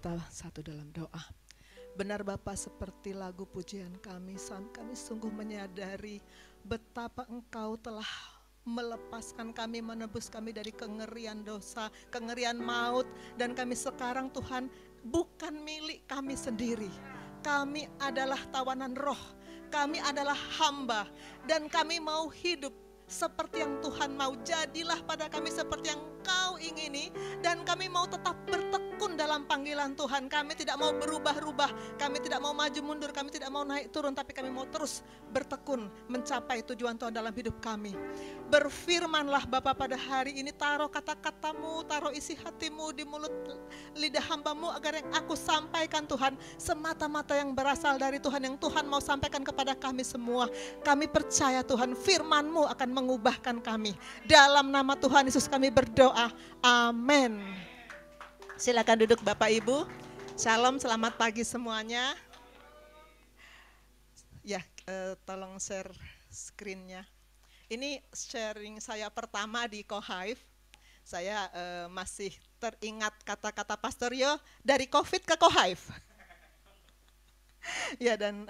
kita satu dalam doa. Benar Bapa, seperti lagu pujian kami sungguh menyadari betapa Engkau telah melepaskan kami, menebus kami dari kengerian dosa, kengerian maut. Dan kami sekarang Tuhan bukan milik kami sendiri. Kami adalah tawanan roh, kami adalah hamba, dan kami mau hidup seperti yang Tuhan mau. Jadilah pada kami seperti yang Kau ingini, dan kami mau tetap bertekun dalam panggilan Tuhan. Kami tidak mau berubah-ubah, kami tidak mau maju mundur, kami tidak mau naik turun, tapi kami mau terus bertekun mencapai tujuan Tuhan dalam hidup kami. Berfirmanlah Bapa pada hari ini, taruh kata-katamu, taruh isi hatimu di mulut lidah hambamu, agar yang aku sampaikan Tuhan semata-mata yang berasal dari Tuhan, yang Tuhan mau sampaikan kepada kami semua. Kami percaya Tuhan, firman-Mu akan mengubahkan kami. Dalam nama Tuhan Yesus kami berdoa, amin. Silakan duduk Bapak Ibu. Shalom, selamat pagi semuanya. Ya, tolong share screen-nya. Ini sharing saya pertama di Kohaif. Saya masih teringat kata-kata Pastor Yo, dari COVID ke Kohaif. Ya, dan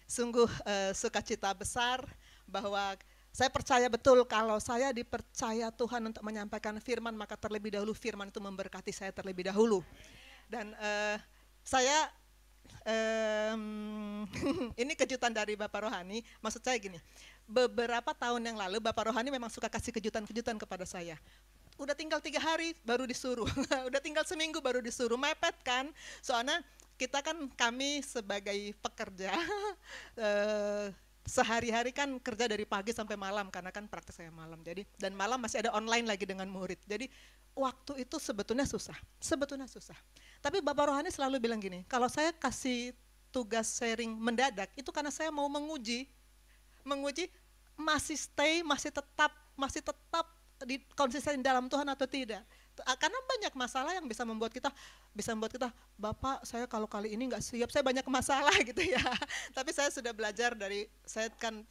sungguh sukacita besar bahwa saya percaya betul kalau saya dipercaya Tuhan untuk menyampaikan firman, maka terlebih dahulu firman itu memberkati saya terlebih dahulu. Dan saya ini kejutan dari Bapak Rohani. Maksud saya gini, beberapa tahun yang lalu Bapak Rohani memang suka kasih kejutan-kejutan kepada saya. Udah tinggal 3 hari baru disuruh, udah tinggal seminggu baru disuruh, mepet kan. Soalnya kami sebagai pekerja sehari-hari kan kerja dari pagi sampai malam, karena kan praktek saya malam. Jadi dan malam masih ada online lagi dengan murid. Jadi waktu itu sebetulnya susah. Tapi Bapak Rohani selalu bilang gini, kalau saya kasih tugas sharing mendadak itu karena saya mau menguji masih tetap di konsisten dalam Tuhan atau tidak. Karena banyak masalah yang bisa membuat kita, Bapak saya kalau kali ini nggak siap, saya banyak masalah gitu ya. Tapi saya sudah belajar saya kan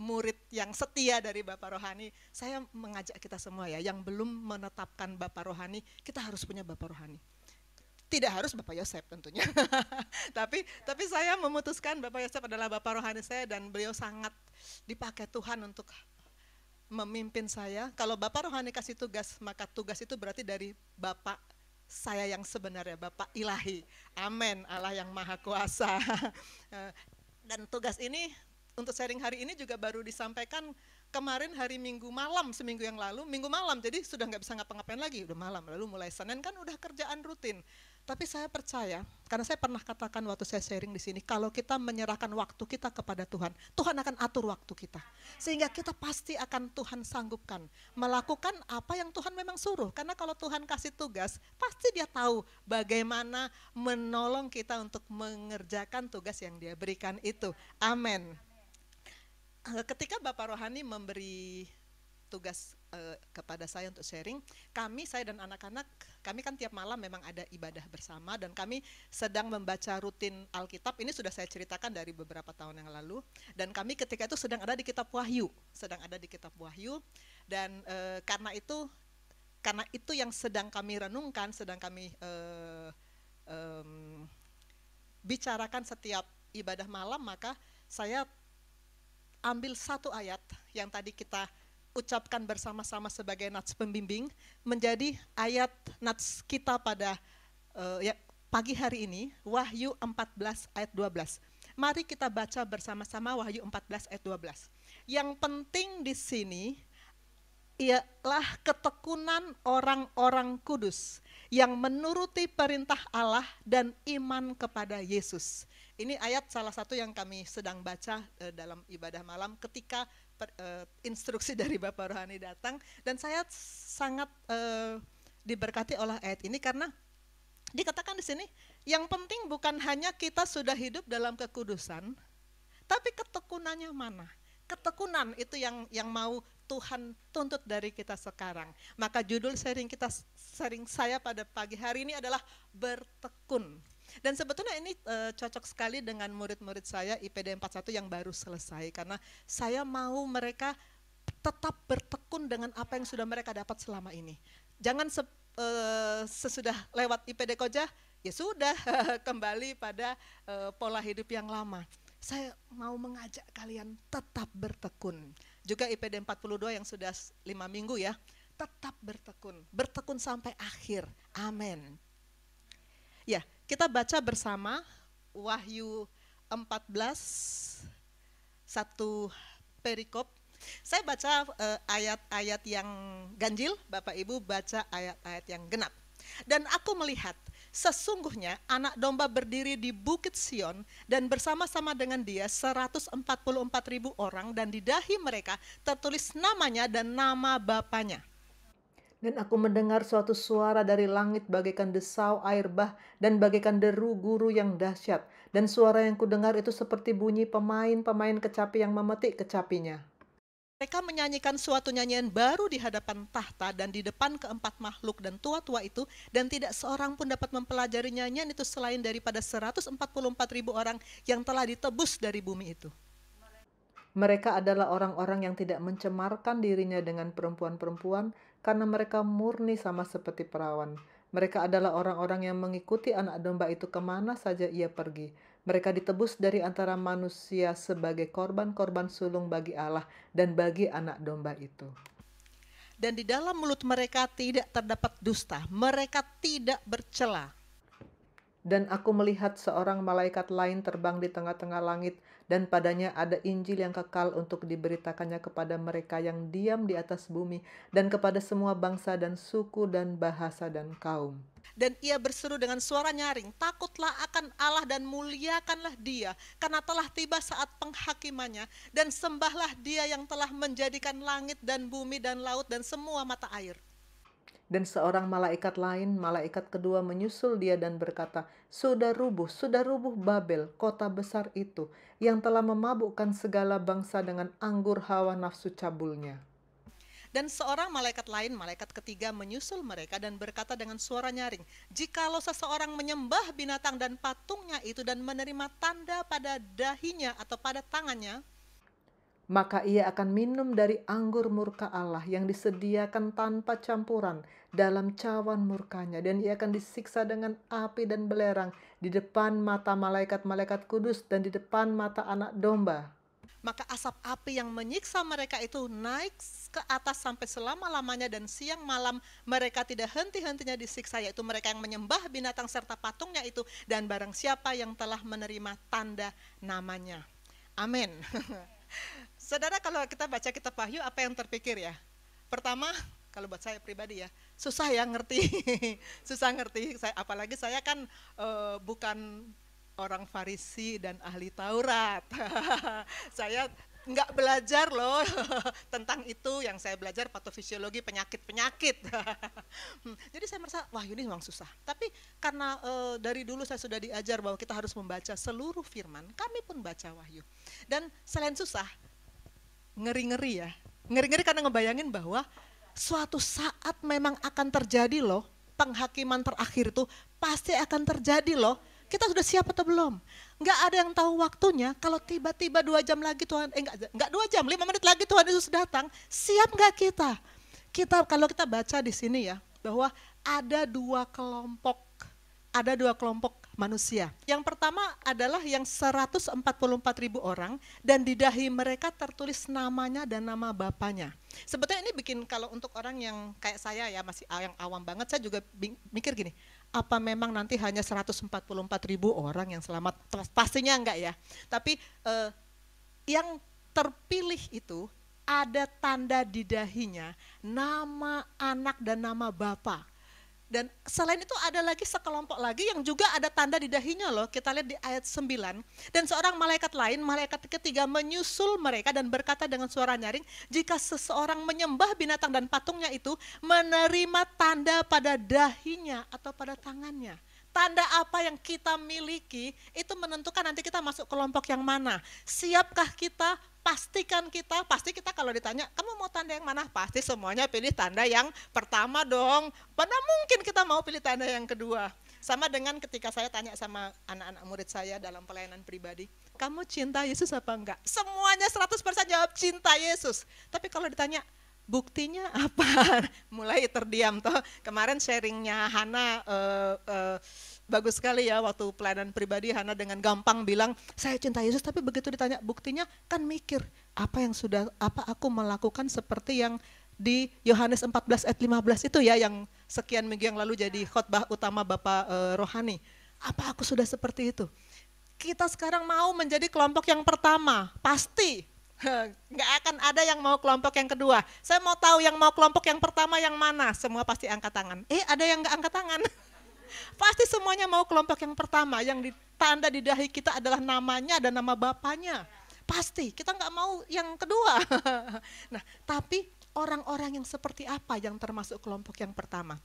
murid yang setia dari Bapak Rohani. Saya mengajak kita semua ya, yang belum menetapkan Bapak Rohani, kita harus punya Bapak Rohani. Tidak harus Bapak Yosef tentunya. tapi saya memutuskan Bapak Yosef adalah Bapak Rohani saya, dan beliau sangat dipakai Tuhan untuk memimpin saya. Kalau Bapak Rohani kasih tugas, maka tugas itu berarti dari Bapak saya yang sebenarnya, Bapak Ilahi. Amin, Allah yang Maha Kuasa. Dan tugas ini untuk sharing hari ini juga baru disampaikan kemarin hari Minggu malam, seminggu yang lalu, Minggu malam, jadi sudah nggak bisa ngapa-ngapain lagi, udah malam. Lalu mulai Senin kan udah kerjaan rutin. Tapi saya percaya, karena saya pernah katakan waktu saya sharing di sini, kalau kita menyerahkan waktu kita kepada Tuhan, Tuhan akan atur waktu kita. Sehingga kita pasti akan Tuhan sanggupkan melakukan apa yang Tuhan memang suruh. Karena kalau Tuhan kasih tugas, pasti Dia tahu bagaimana menolong kita untuk mengerjakan tugas yang Dia berikan itu. Amin. Ketika Bapak Rohani memberi tugas kepada saya untuk sharing, saya dan anak-anak, kami kan tiap malam memang ada ibadah bersama, dan kami sedang membaca rutin Alkitab. Ini sudah saya ceritakan dari beberapa tahun yang lalu, dan kami ketika itu sedang ada di kitab Wahyu, dan karena itu yang sedang kami renungkan, sedang kami bicarakan setiap ibadah malam, maka saya ambil satu ayat yang tadi kita ucapkan bersama-sama sebagai nats pembimbing, menjadi ayat nats kita pada pagi hari ini, Wahyu 14 ayat 12. Mari kita baca bersama-sama Wahyu 14 ayat 12. Yang penting di sini ialah ketekunan orang-orang kudus yang menuruti perintah Allah dan iman kepada Yesus. Ini ayat salah satu yang kami sedang baca dalam ibadah malam ketika instruksi dari Bapak Rohani datang, dan saya sangat diberkati oleh ayat ini karena dikatakan di sini yang penting bukan hanya kita sudah hidup dalam kekudusan, tapi ketekunannya mana? Ketekunan itu yang mau Tuhan tuntut dari kita sekarang. Maka judul sharing saya pada pagi hari ini adalah bertekun. Dan sebetulnya ini cocok sekali dengan murid-murid saya IPD 41 yang baru selesai, karena saya mau mereka tetap bertekun dengan apa yang sudah mereka dapat selama ini. Jangan sesudah lewat IPD Koja, ya sudah kembali pada pola hidup yang lama. Saya mau mengajak kalian tetap bertekun. Juga IPD 42 yang sudah 5 minggu ya, tetap bertekun. Bertekun sampai akhir. Amin. Ya, kita baca bersama Wahyu 14, satu perikop. Saya baca ayat-ayat yang ganjil, Bapak Ibu baca ayat-ayat yang genap. Dan aku melihat, sesungguhnya anak domba berdiri di Bukit Sion dan bersama-sama dengan dia 144.000 orang, dan di dahi mereka tertulis namanya dan nama Bapanya. Dan aku mendengar suatu suara dari langit bagaikan desau air bah dan bagaikan deru guru yang dahsyat. Dan suara yang kudengar itu seperti bunyi pemain-pemain kecapi yang memetik kecapinya. Mereka menyanyikan suatu nyanyian baru di hadapan tahta dan di depan keempat makhluk dan tua-tua itu, dan tidak seorang pun dapat mempelajari nyanyian itu selain daripada 144.000 orang yang telah ditebus dari bumi itu. Mereka adalah orang-orang yang tidak mencemarkan dirinya dengan perempuan-perempuan, karena mereka murni sama seperti perawan. Mereka adalah orang-orang yang mengikuti anak domba itu kemana saja ia pergi. Mereka ditebus dari antara manusia sebagai korban-korban sulung bagi Allah dan bagi anak domba itu. Dan di dalam mulut mereka tidak terdapat dusta, mereka tidak bercela. Dan aku melihat seorang malaikat lain terbang di tengah-tengah langit, dan padanya ada Injil yang kekal untuk diberitakannya kepada mereka yang diam di atas bumi, dan kepada semua bangsa dan suku dan bahasa dan kaum. Dan ia berseru dengan suara nyaring, takutlah akan Allah dan muliakanlah dia, karena telah tiba saat penghakimannya, dan sembahlah dia yang telah menjadikan langit dan bumi dan laut dan semua mata air. Dan seorang malaikat lain, malaikat kedua menyusul dia dan berkata, sudah rubuh Babel, kota besar itu, yang telah memabukkan segala bangsa dengan anggur hawa nafsu cabulnya. Dan seorang malaikat lain, malaikat ketiga menyusul mereka dan berkata dengan suara nyaring, jikalau seseorang menyembah binatang dan patungnya itu dan menerima tanda pada dahinya atau pada tangannya, maka ia akan minum dari anggur murka Allah yang disediakan tanpa campuran dalam cawan murkanya, dan ia akan disiksa dengan api dan belerang di depan mata malaikat-malaikat kudus dan di depan mata anak domba. maka asap api yang menyiksa mereka itu naik ke atas sampai selama-lamanya, dan siang malam mereka tidak henti-hentinya disiksa, yaitu mereka yang menyembah binatang serta patungnya itu, dan barang siapa yang telah menerima tanda namanya. Amin. Saudara, kalau kita baca kitab Wahyu, apa yang terpikir ya? Pertama, kalau buat saya pribadi ya, susah ya ngerti. Susah ngerti, apalagi saya kan bukan orang Farisi dan ahli Taurat. Saya nggak belajar loh tentang itu, yang saya belajar patofisiologi penyakit-penyakit. Jadi saya merasa, wah ini memang susah. Tapi karena dari dulu saya sudah diajar bahwa kita harus membaca seluruh firman, kami pun baca Wahyu. Dan selain susah, ngeri-ngeri ya. Ngeri-ngeri karena ngebayangin bahwa suatu saat memang akan terjadi loh, penghakiman terakhir itu pasti akan terjadi loh. Kita sudah siap atau belum? Nggak ada yang tahu waktunya. Kalau tiba-tiba 2 jam lagi Tuhan, enggak 2 jam, 5 menit lagi Tuhan Yesus datang, siap nggak kita? Kalau kita baca di sini ya, bahwa ada dua kelompok manusia. Yang pertama adalah yang 144.000 orang, dan di dahi mereka tertulis namanya dan nama Bapanya. Sebetulnya ini bikin, kalau untuk orang yang kayak saya ya, masih yang awam banget, saya juga mikir gini, apa memang nanti hanya 144.000 orang yang selamat? Pastinya enggak ya. Tapi yang terpilih itu ada tanda di dahinya, nama anak dan nama bapa. Dan selain itu ada lagi sekelompok lagi yang juga ada tanda di dahinya loh. Kita lihat di ayat 9. Dan seorang malaikat lain, malaikat ketiga menyusul mereka dan berkata dengan suara nyaring, jika seseorang menyembah binatang dan patungnya itu, menerima tanda pada dahinya atau pada tangannya. Tanda apa yang kita miliki itu menentukan nanti kita masuk kelompok yang mana. Siapkah kita? Pasti kita kalau ditanya, kamu mau tanda yang mana? Pasti semuanya pilih tanda yang pertama dong. Mana mungkin kita mau pilih tanda yang kedua. Sama dengan ketika saya tanya sama anak-anak murid saya dalam pelayanan pribadi, kamu cinta Yesus apa enggak? Semuanya 100% jawab cinta Yesus. Tapi kalau ditanya, Buktinya apa? Mulai terdiam toh. Kemarin sharingnya Hana bagus sekali ya, waktu pelayanan pribadi Hana dengan gampang bilang saya cinta Yesus, tapi begitu ditanya buktinya kan mikir apa aku melakukan seperti yang di Yohanes 14 ayat 15 itu ya, yang sekian minggu yang lalu jadi khotbah utama Bapak Rohani. Apa aku sudah seperti itu? Kita sekarang mau menjadi kelompok yang pertama, pasti. Nggak akan ada yang mau kelompok yang kedua. Saya mau tahu yang mau kelompok yang pertama yang mana. Semua pasti angkat tangan. Ada yang nggak angkat tangan. Pasti semuanya mau kelompok yang pertama. Yang ditanda di dahi kita adalah namanya dan nama bapaknya. Pasti, kita nggak mau yang kedua. Nah, tapi orang-orang yang seperti apa yang termasuk kelompok yang pertama?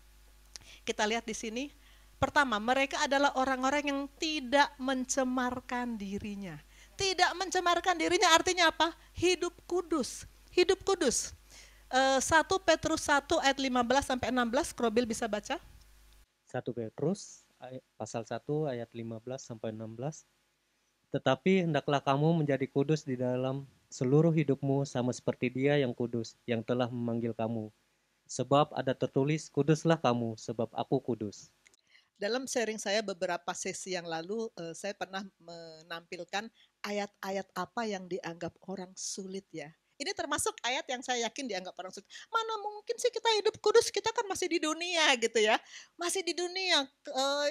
Kita lihat di sini. Pertama, mereka adalah orang-orang yang tidak mencemarkan dirinya. Tidak mencemarkan dirinya artinya apa? Hidup kudus. Hidup kudus. 1 Petrus 1 ayat 15 sampai 16, Krobil bisa baca? 1 Petrus pasal 1 ayat 15 sampai 16. Tetapi hendaklah kamu menjadi kudus di dalam seluruh hidupmu sama seperti Dia yang kudus, yang telah memanggil kamu. Sebab ada tertulis, kuduslah kamu, sebab aku kudus. Dalam sharing saya beberapa sesi yang lalu, saya pernah menampilkan ayat-ayat apa yang dianggap orang sulit ya. Ini termasuk ayat yang saya yakin dianggap orang sulit. Mana mungkin sih kita hidup kudus, kita kan masih di dunia gitu ya. Masih di dunia,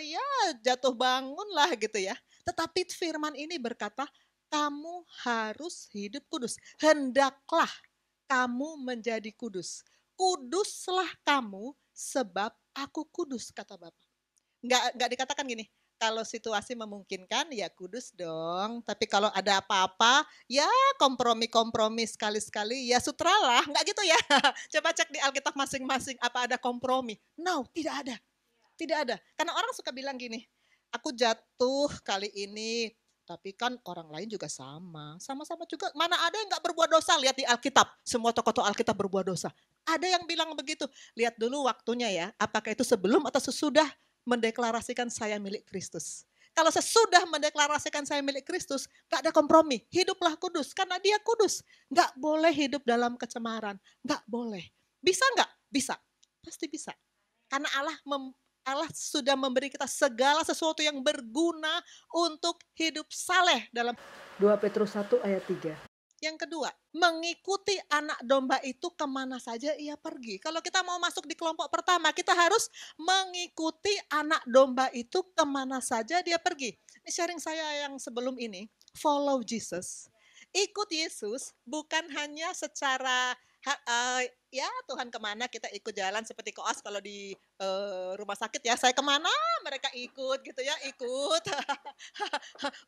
ya jatuh bangun lah gitu ya. Tetapi firman ini berkata, kamu harus hidup kudus. Hendaklah kamu menjadi kudus. Kuduslah kamu sebab aku kudus, kata Bapak. Nggak dikatakan gini, kalau situasi memungkinkan ya kudus dong, tapi kalau ada apa-apa ya kompromi sekali-sekali ya sutralah, nggak gitu ya. Coba cek di Alkitab masing-masing apa ada kompromi. No, tidak ada. Tidak ada. Karena orang suka bilang gini, aku jatuh kali ini, tapi kan orang lain juga sama-sama juga. Mana ada yang nggak berbuat dosa? Lihat di Alkitab, semua tokoh-tokoh Alkitab berbuat dosa. Ada yang bilang begitu. Lihat dulu waktunya ya, apakah itu sebelum atau sesudah mendeklarasikan saya milik Kristus. Kalau sesudah mendeklarasikan saya milik Kristus, gak ada kompromi. Hiduplah kudus, karena Dia kudus. Gak boleh hidup dalam kecemaran. Gak boleh. Bisa gak? Bisa. Pasti bisa. Karena Allah sudah memberi kita segala sesuatu yang berguna untuk hidup saleh dalam 2 Petrus 1 ayat 3. Yang kedua, mengikuti anak domba itu kemana saja ia pergi. Kalau kita mau masuk di kelompok pertama, kita harus mengikuti anak domba itu kemana saja dia pergi. Ini sharing saya yang sebelum ini, follow Jesus. Ikut Yesus bukan hanya secara ya Tuhan kemana kita ikut jalan seperti koas kalau di rumah sakit ya, saya kemana mereka ikut gitu ya, ikut.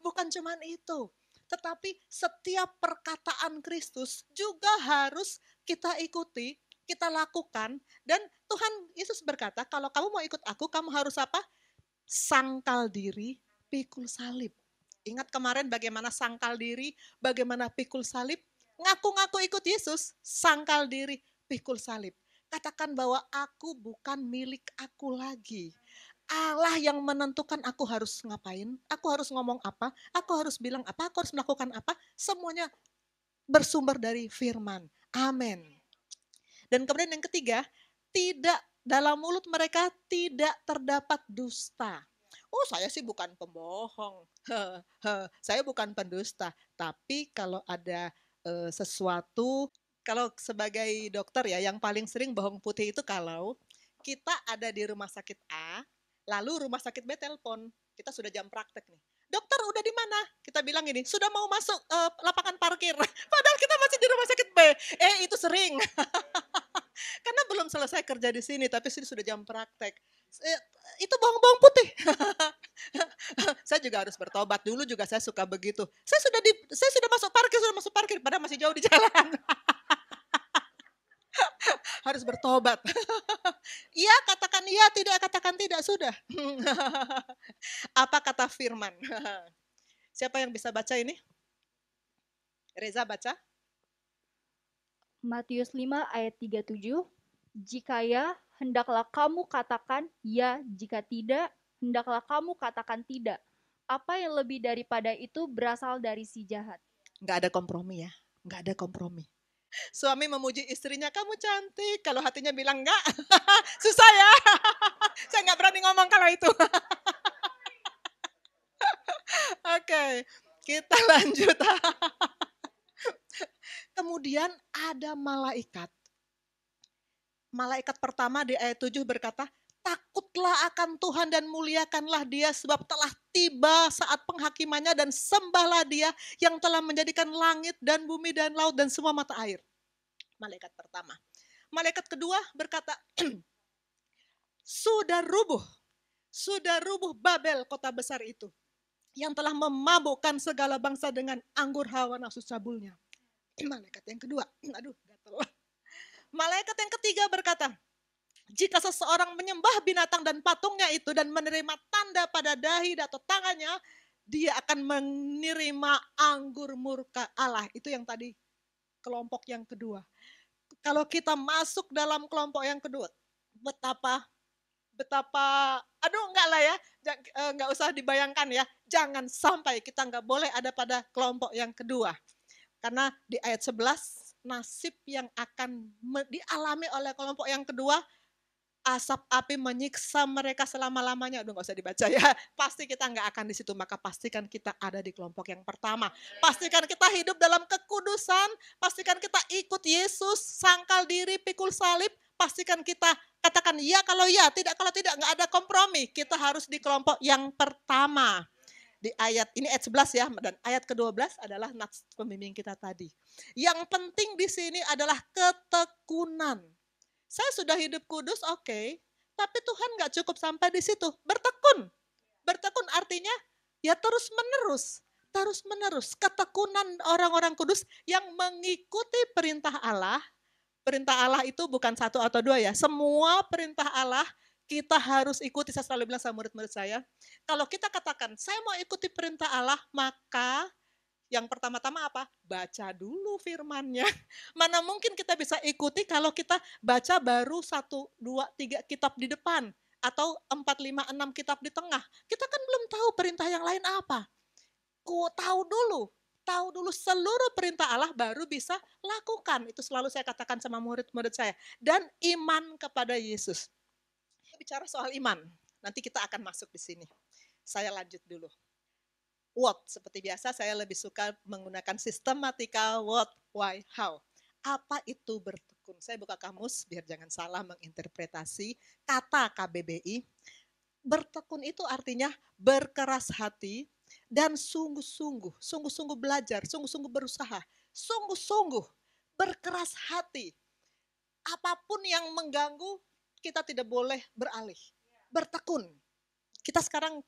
Bukan cuman itu. Tetapi setiap perkataan Kristus juga harus kita ikuti, kita lakukan. Dan Tuhan Yesus berkata, kalau kamu mau ikut aku, kamu harus apa? Sangkal diri, pikul salib. Ingat kemarin bagaimana sangkal diri, bagaimana pikul salib? Ngaku-ngaku ikut Yesus, sangkal diri, pikul salib. Katakan bahwa aku bukan milik aku lagi. Allah yang menentukan aku harus ngapain, aku harus ngomong apa, aku harus bilang apa, aku harus melakukan apa, semuanya bersumber dari firman. Amin. Dan kemudian yang ketiga, tidak dalam mulut mereka tidak terdapat dusta. Oh, saya sih bukan pembohong. Saya bukan pendusta, tapi kalau ada sesuatu, kalau sebagai dokter ya, yang paling sering bohong putih itu kalau kita ada di rumah sakit A, lalu rumah sakit B telepon, kita sudah jam praktek nih. Dokter udah di mana? Kita bilang gini, sudah mau masuk lapangan parkir. Padahal kita masih di rumah sakit B. Itu sering. Karena belum selesai kerja di sini, tapi sudah jam praktek. Itu bohong-bohong putih. Saya juga harus bertobat. Dulu juga saya suka begitu. Saya sudah masuk parkir, padahal masih jauh di jalan. Harus bertobat. Iya, katakan iya, tidak katakan tidak, sudah. Apa kata firman? Siapa yang bisa baca ini? Reza baca. Matius 5 ayat 37, jika ya, hendaklah kamu katakan ya, jika tidak, hendaklah kamu katakan tidak. Apa yang lebih daripada itu berasal dari si jahat. Nggak ada kompromi ya, nggak ada kompromi. Suami memuji istrinya, kamu cantik. Kalau hatinya bilang enggak, susah ya. Saya nggak berani ngomong kalau itu. Oke, kita lanjut. Kemudian ada malaikat. Malaikat pertama di ayat 7 berkata, takutlah akan Tuhan dan muliakanlah Dia sebab telah tiba saat penghakimannya dan sembahlah Dia yang telah menjadikan langit dan bumi dan laut dan semua mata air. Malaikat pertama. Malaikat kedua berkata, sudah rubuh Babel, kota besar itu, yang telah memabukkan segala bangsa dengan anggur hawa nafsu cabulnya. Malaikat yang kedua, gatel. Malaikat yang ketiga berkata, jika seseorang menyembah binatang dan patungnya itu dan menerima tanda pada dahi atau tangannya, dia akan menerima anggur murka Allah. Itu yang tadi kelompok yang kedua. Kalau kita masuk dalam kelompok yang kedua, betapa enggak lah ya, enggak usah dibayangkan ya, jangan sampai kita enggak boleh ada pada kelompok yang kedua. Karena di ayat 11, nasib yang akan dialami oleh kelompok yang kedua, asap api menyiksa mereka selama-lamanya. Aduh, nggak usah dibaca ya. Pasti kita nggak akan di situ. Maka pastikan kita ada di kelompok yang pertama. Pastikan kita hidup dalam kekudusan. Pastikan kita ikut Yesus, sangkal diri, pikul salib. Pastikan kita katakan ya kalau ya, tidak kalau tidak, nggak ada kompromi. Kita harus di kelompok yang pertama. Di ayat ini ayat 11 ya, dan ayat ke-12 adalah nats pembimbing kita tadi. Yang penting di sini adalah ketekunan. Saya sudah hidup kudus, oke, tapi Tuhan nggak cukup sampai di situ. Bertekun artinya ya terus menerus. Ketekunan orang-orang kudus yang mengikuti perintah Allah. Perintah Allah itu bukan satu atau dua ya, semua perintah Allah kita harus ikuti. Saya selalu bilang sama murid-murid saya, kalau kita katakan saya mau ikuti perintah Allah, maka yang pertama-tama apa? Baca dulu firman-Nya. Mana mungkin kita bisa ikuti kalau kita baca baru 1, 2, 3 kitab di depan atau 4, 5, 6 kitab di tengah. Kita kan belum tahu perintah yang lain apa. Tahu dulu seluruh perintah Allah baru bisa lakukan. Itu selalu saya katakan sama murid-murid saya. Dan iman kepada Yesus. Bicara soal iman, nanti kita akan masuk di sini. Saya lanjut dulu. What, seperti biasa saya lebih suka menggunakan sistematika what, why, how. Apa itu bertekun? Saya buka kamus biar jangan salah menginterpretasi kata KBBI. Bertekun itu artinya berkeras hati dan sungguh-sungguh belajar, sungguh-sungguh berusaha, sungguh-sungguh berkeras hati. Apapun yang mengganggu, kita tidak boleh beralih. Bertekun. Kita sekarang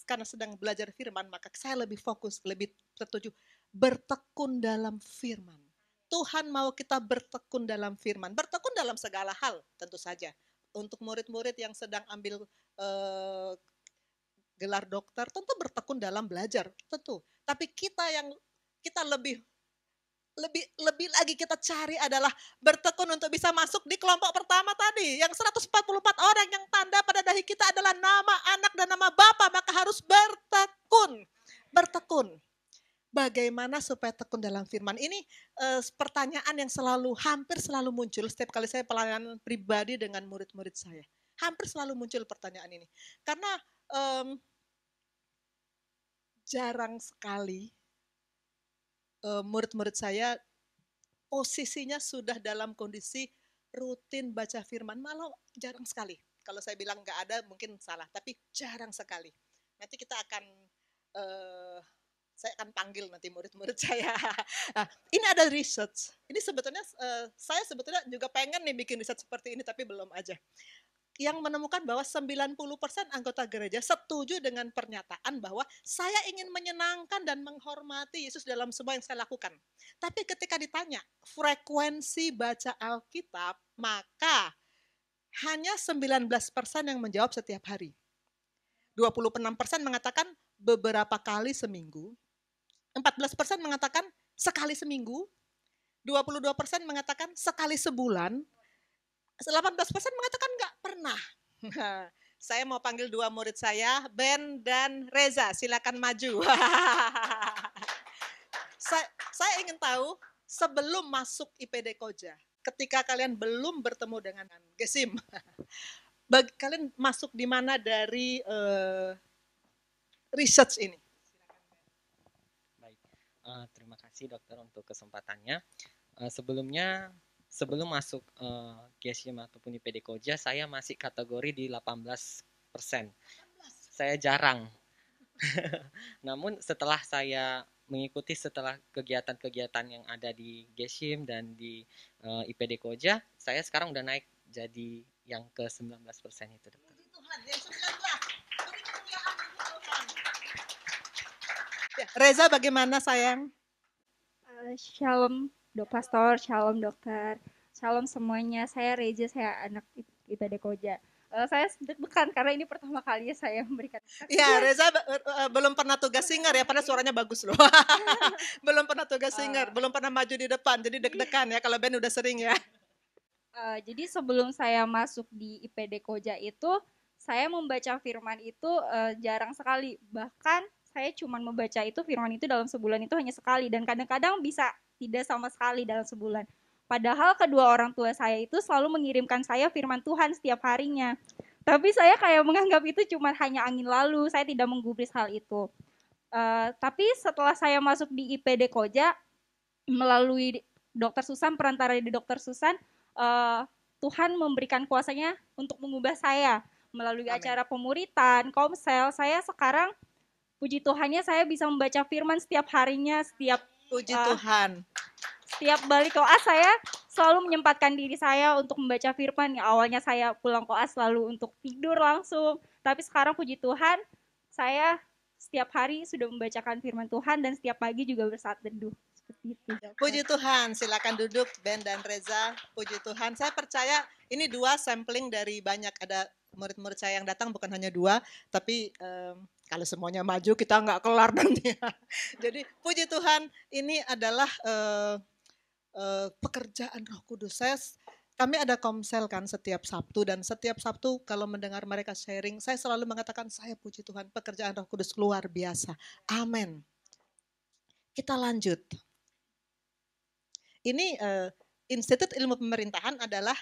karena sedang belajar firman, maka saya lebih fokus, lebih tertuju bertekun dalam firman. Tuhan mau kita bertekun dalam firman. Bertekun dalam segala hal tentu saja. Untuk murid-murid yang sedang ambil gelar dokter, tentu bertekun dalam belajar, tentu. Tapi kita lebih lagi kita cari adalah bertekun untuk bisa masuk di kelompok pertama tadi. Yang 144 orang yang tanda pada dahi kita adalah nama anak dan nama Bapa, maka harus bertekun. Bagaimana supaya tekun dalam firman? Ini pertanyaan yang hampir selalu muncul setiap kali saya pelayanan pribadi dengan murid-murid saya. Hampir selalu muncul pertanyaan ini. Karena jarang sekali murid-murid saya posisinya sudah dalam kondisi rutin baca firman, malah jarang sekali. Kalau saya bilang nggak ada mungkin salah, tapi jarang sekali. Nanti kita saya akan panggil nanti murid-murid saya. Nah, ini ada research. Ini sebetulnya saya juga pengen nih bikin research seperti ini, tapi belum aja. Yang menemukan bahwa 90% anggota gereja setuju dengan pernyataan bahwa saya ingin menyenangkan dan menghormati Yesus dalam semua yang saya lakukan. Tapi ketika ditanya frekuensi baca Alkitab, maka hanya 19% yang menjawab setiap hari. 26% mengatakan beberapa kali seminggu. 14% mengatakan sekali seminggu. 22% mengatakan sekali sebulan. 18% mengatakan enggak pernah. Saya mau panggil 2 murid saya, Ben dan Reza, silakan maju. Saya ingin tahu sebelum masuk IPD Koja, ketika kalian belum bertemu dengan Gesim, kalian masuk di mana dari research ini? Baik, terima kasih dokter untuk kesempatannya. Sebelum masuk GSIM ataupun IPD Koja, saya masih kategori di 18%. Saya jarang. Namun setelah saya mengikuti kegiatan-kegiatan yang ada di GSIM dan di IPD Koja, saya sekarang udah naik jadi yang ke 19% itu, dokter. Puji Tuhan, yang 19. Beri kemuliaan untuk Tuhan. Ya, Reza bagaimana sayang? Shalom Dok Pastor, shalom dokter, shalom semuanya. Saya Reza, saya anak IPD Koja. Saya deg-degan karena ini pertama kali saya memberikan. Iya, Reza belum pernah tugas singer ya, padahal suaranya bagus loh. Belum pernah tugas singer, belum pernah maju di depan, jadi deg-degan ya kalau band udah sering ya. Jadi sebelum saya masuk di IPD Koja itu, saya membaca firman itu jarang sekali. Bahkan saya cuma membaca itu firman itu dalam sebulan itu hanya sekali, dan kadang-kadang bisa tidak sama sekali dalam sebulan. Padahal kedua orang tua saya itu selalu mengirimkan saya firman Tuhan setiap harinya. Tapi saya kayak menganggap itu cuma hanya angin lalu, saya tidak menggubris hal itu. Tapi setelah saya masuk di IPD Koja, melalui Dokter Susan, perantara di Dokter Susan, Tuhan memberikan kuasanya untuk mengubah saya. Melalui Amin. acara pemuritan, komsel, saya sekarang, puji Tuhannya, saya bisa membaca firman setiap harinya, Puji Tuhan. setiap balik koas saya selalu menyempatkan diri saya untuk membaca firman. Yang awalnya saya pulang koas selalu untuk tidur langsung, tapi sekarang puji Tuhan saya setiap hari sudah membacakan firman Tuhan dan setiap pagi juga bersaat teduh. Seperti itu. Puji Tuhan, silakan duduk Ben dan Reza. Puji Tuhan, saya percaya ini 2 sampling dari banyak, ada murid-murid saya yang datang bukan hanya 2, tapi kalau semuanya maju kita nggak kelar nanti. Jadi puji Tuhan, ini adalah pekerjaan Roh Kudus. Kami ada komsel kan setiap Sabtu, dan setiap Sabtu kalau mendengar mereka sharing, saya selalu mengatakan, saya puji Tuhan, pekerjaan Roh Kudus luar biasa. Amin. Kita lanjut. Ini Institut Ilmu Pemerintahan adalah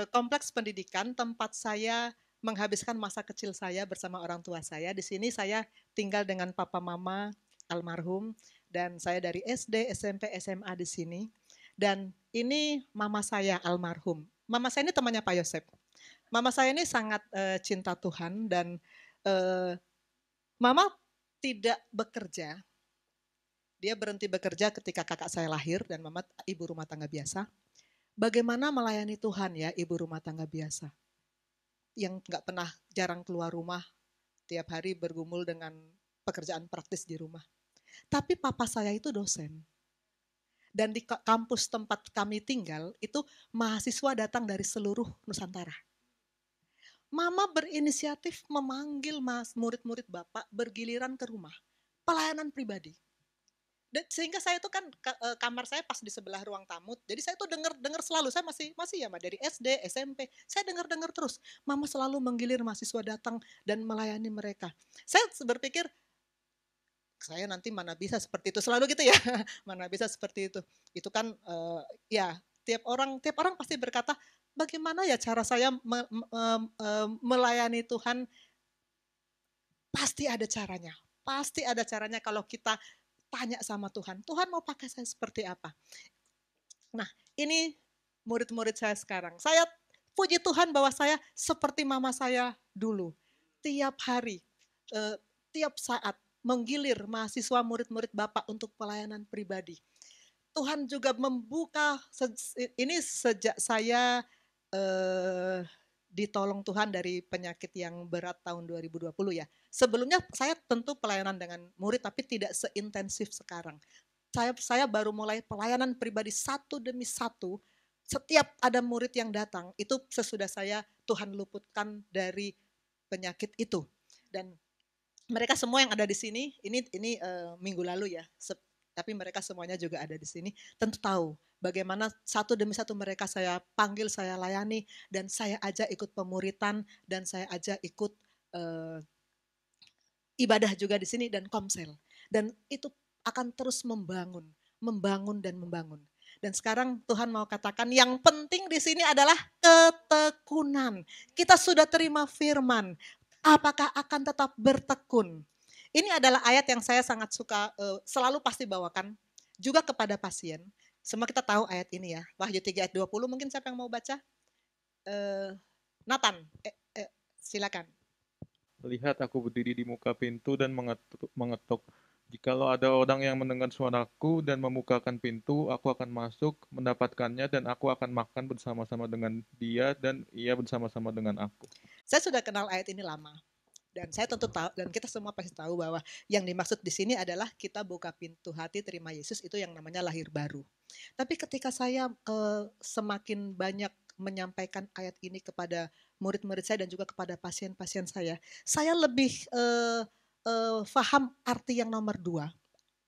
kompleks pendidikan tempat saya menghabiskan masa kecil saya bersama orang tua saya. Di sini saya tinggal dengan papa mama almarhum, dan saya dari SD, SMP, SMA di sini. Dan ini mama saya almarhum. Mama saya ini temannya Pak Yosep. Mama saya ini sangat cinta Tuhan, dan mama tidak bekerja. Dia berhenti bekerja ketika kakak saya lahir, dan mama ibu rumah tangga biasa. Bagaimana melayani Tuhan ya ibu rumah tangga biasa, yang nggak pernah, jarang keluar rumah, tiap hari bergumul dengan pekerjaan praktis di rumah. Tapi papa saya itu dosen. Dan di kampus tempat kami tinggal itu mahasiswa datang dari seluruh Nusantara. Mama berinisiatif memanggil murid-murid bapak bergiliran ke rumah, pelayanan pribadi. Dan sehingga saya itu kan kamar saya pas di sebelah ruang tamu, jadi saya tuh dengar selalu, saya masih ya dari SD, SMP, saya dengar terus. Mama selalu menggilir mahasiswa datang dan melayani mereka. Saya berpikir, saya nanti mana bisa seperti itu, selalu gitu ya, mana bisa seperti itu. Itu kan ya tiap orang pasti berkata, bagaimana ya cara saya melayani Tuhan? Pasti ada caranya. Pasti ada caranya kalau kita tanya sama Tuhan. Tuhan mau pakai saya seperti apa? Nah, ini murid-murid saya sekarang. Saya puji Tuhan bahwa saya seperti mama saya dulu. Tiap hari, tiap saat menggilir mahasiswa murid-murid Bapak untuk pelayanan pribadi. Tuhan juga membuka, ini sejak saya ditolong Tuhan dari penyakit yang berat tahun 2020 ya. Sebelumnya saya tentu pelayanan dengan murid tapi tidak seintensif sekarang. Saya baru mulai pelayanan pribadi satu demi satu. Setiap ada murid yang datang, itu sesudah saya Tuhan luputkan dari penyakit itu. Dan mereka semua yang ada di sini, ini minggu lalu ya, tapi mereka semuanya juga ada di sini, tentu tahu bagaimana satu demi satu mereka saya panggil, saya layani, dan saya ajak ikut pemuritan, dan saya ajak ikut ibadah juga di sini, dan komsel. Dan itu akan terus membangun, membangun dan membangun. Dan sekarang Tuhan mau katakan yang penting di sini adalah ketekunan. Kita sudah terima firman, apakah akan tetap bertekun? Ini adalah ayat yang saya sangat suka, selalu pasti bawakan juga kepada pasien. Semua kita tahu ayat ini ya, Wahyu 3 ayat 20, mungkin siapa yang mau baca? Nathan, silakan. Lihat, aku berdiri di muka pintu dan mengetuk. Jikalau ada orang yang mendengar suaraku dan membukakan pintu, aku akan masuk, mendapatkannya, dan aku akan makan bersama-sama dengan dia, dan ia bersama-sama dengan aku. Saya sudah kenal ayat ini lama. Dan saya tentu tahu, dan kita semua pasti tahu bahwa yang dimaksud di sini adalah kita buka pintu hati, terima Yesus, itu yang namanya lahir baru. Tapi ketika saya semakin banyak menyampaikan ayat ini kepada murid-murid saya dan juga kepada pasien-pasien saya lebih paham arti yang nomor 2,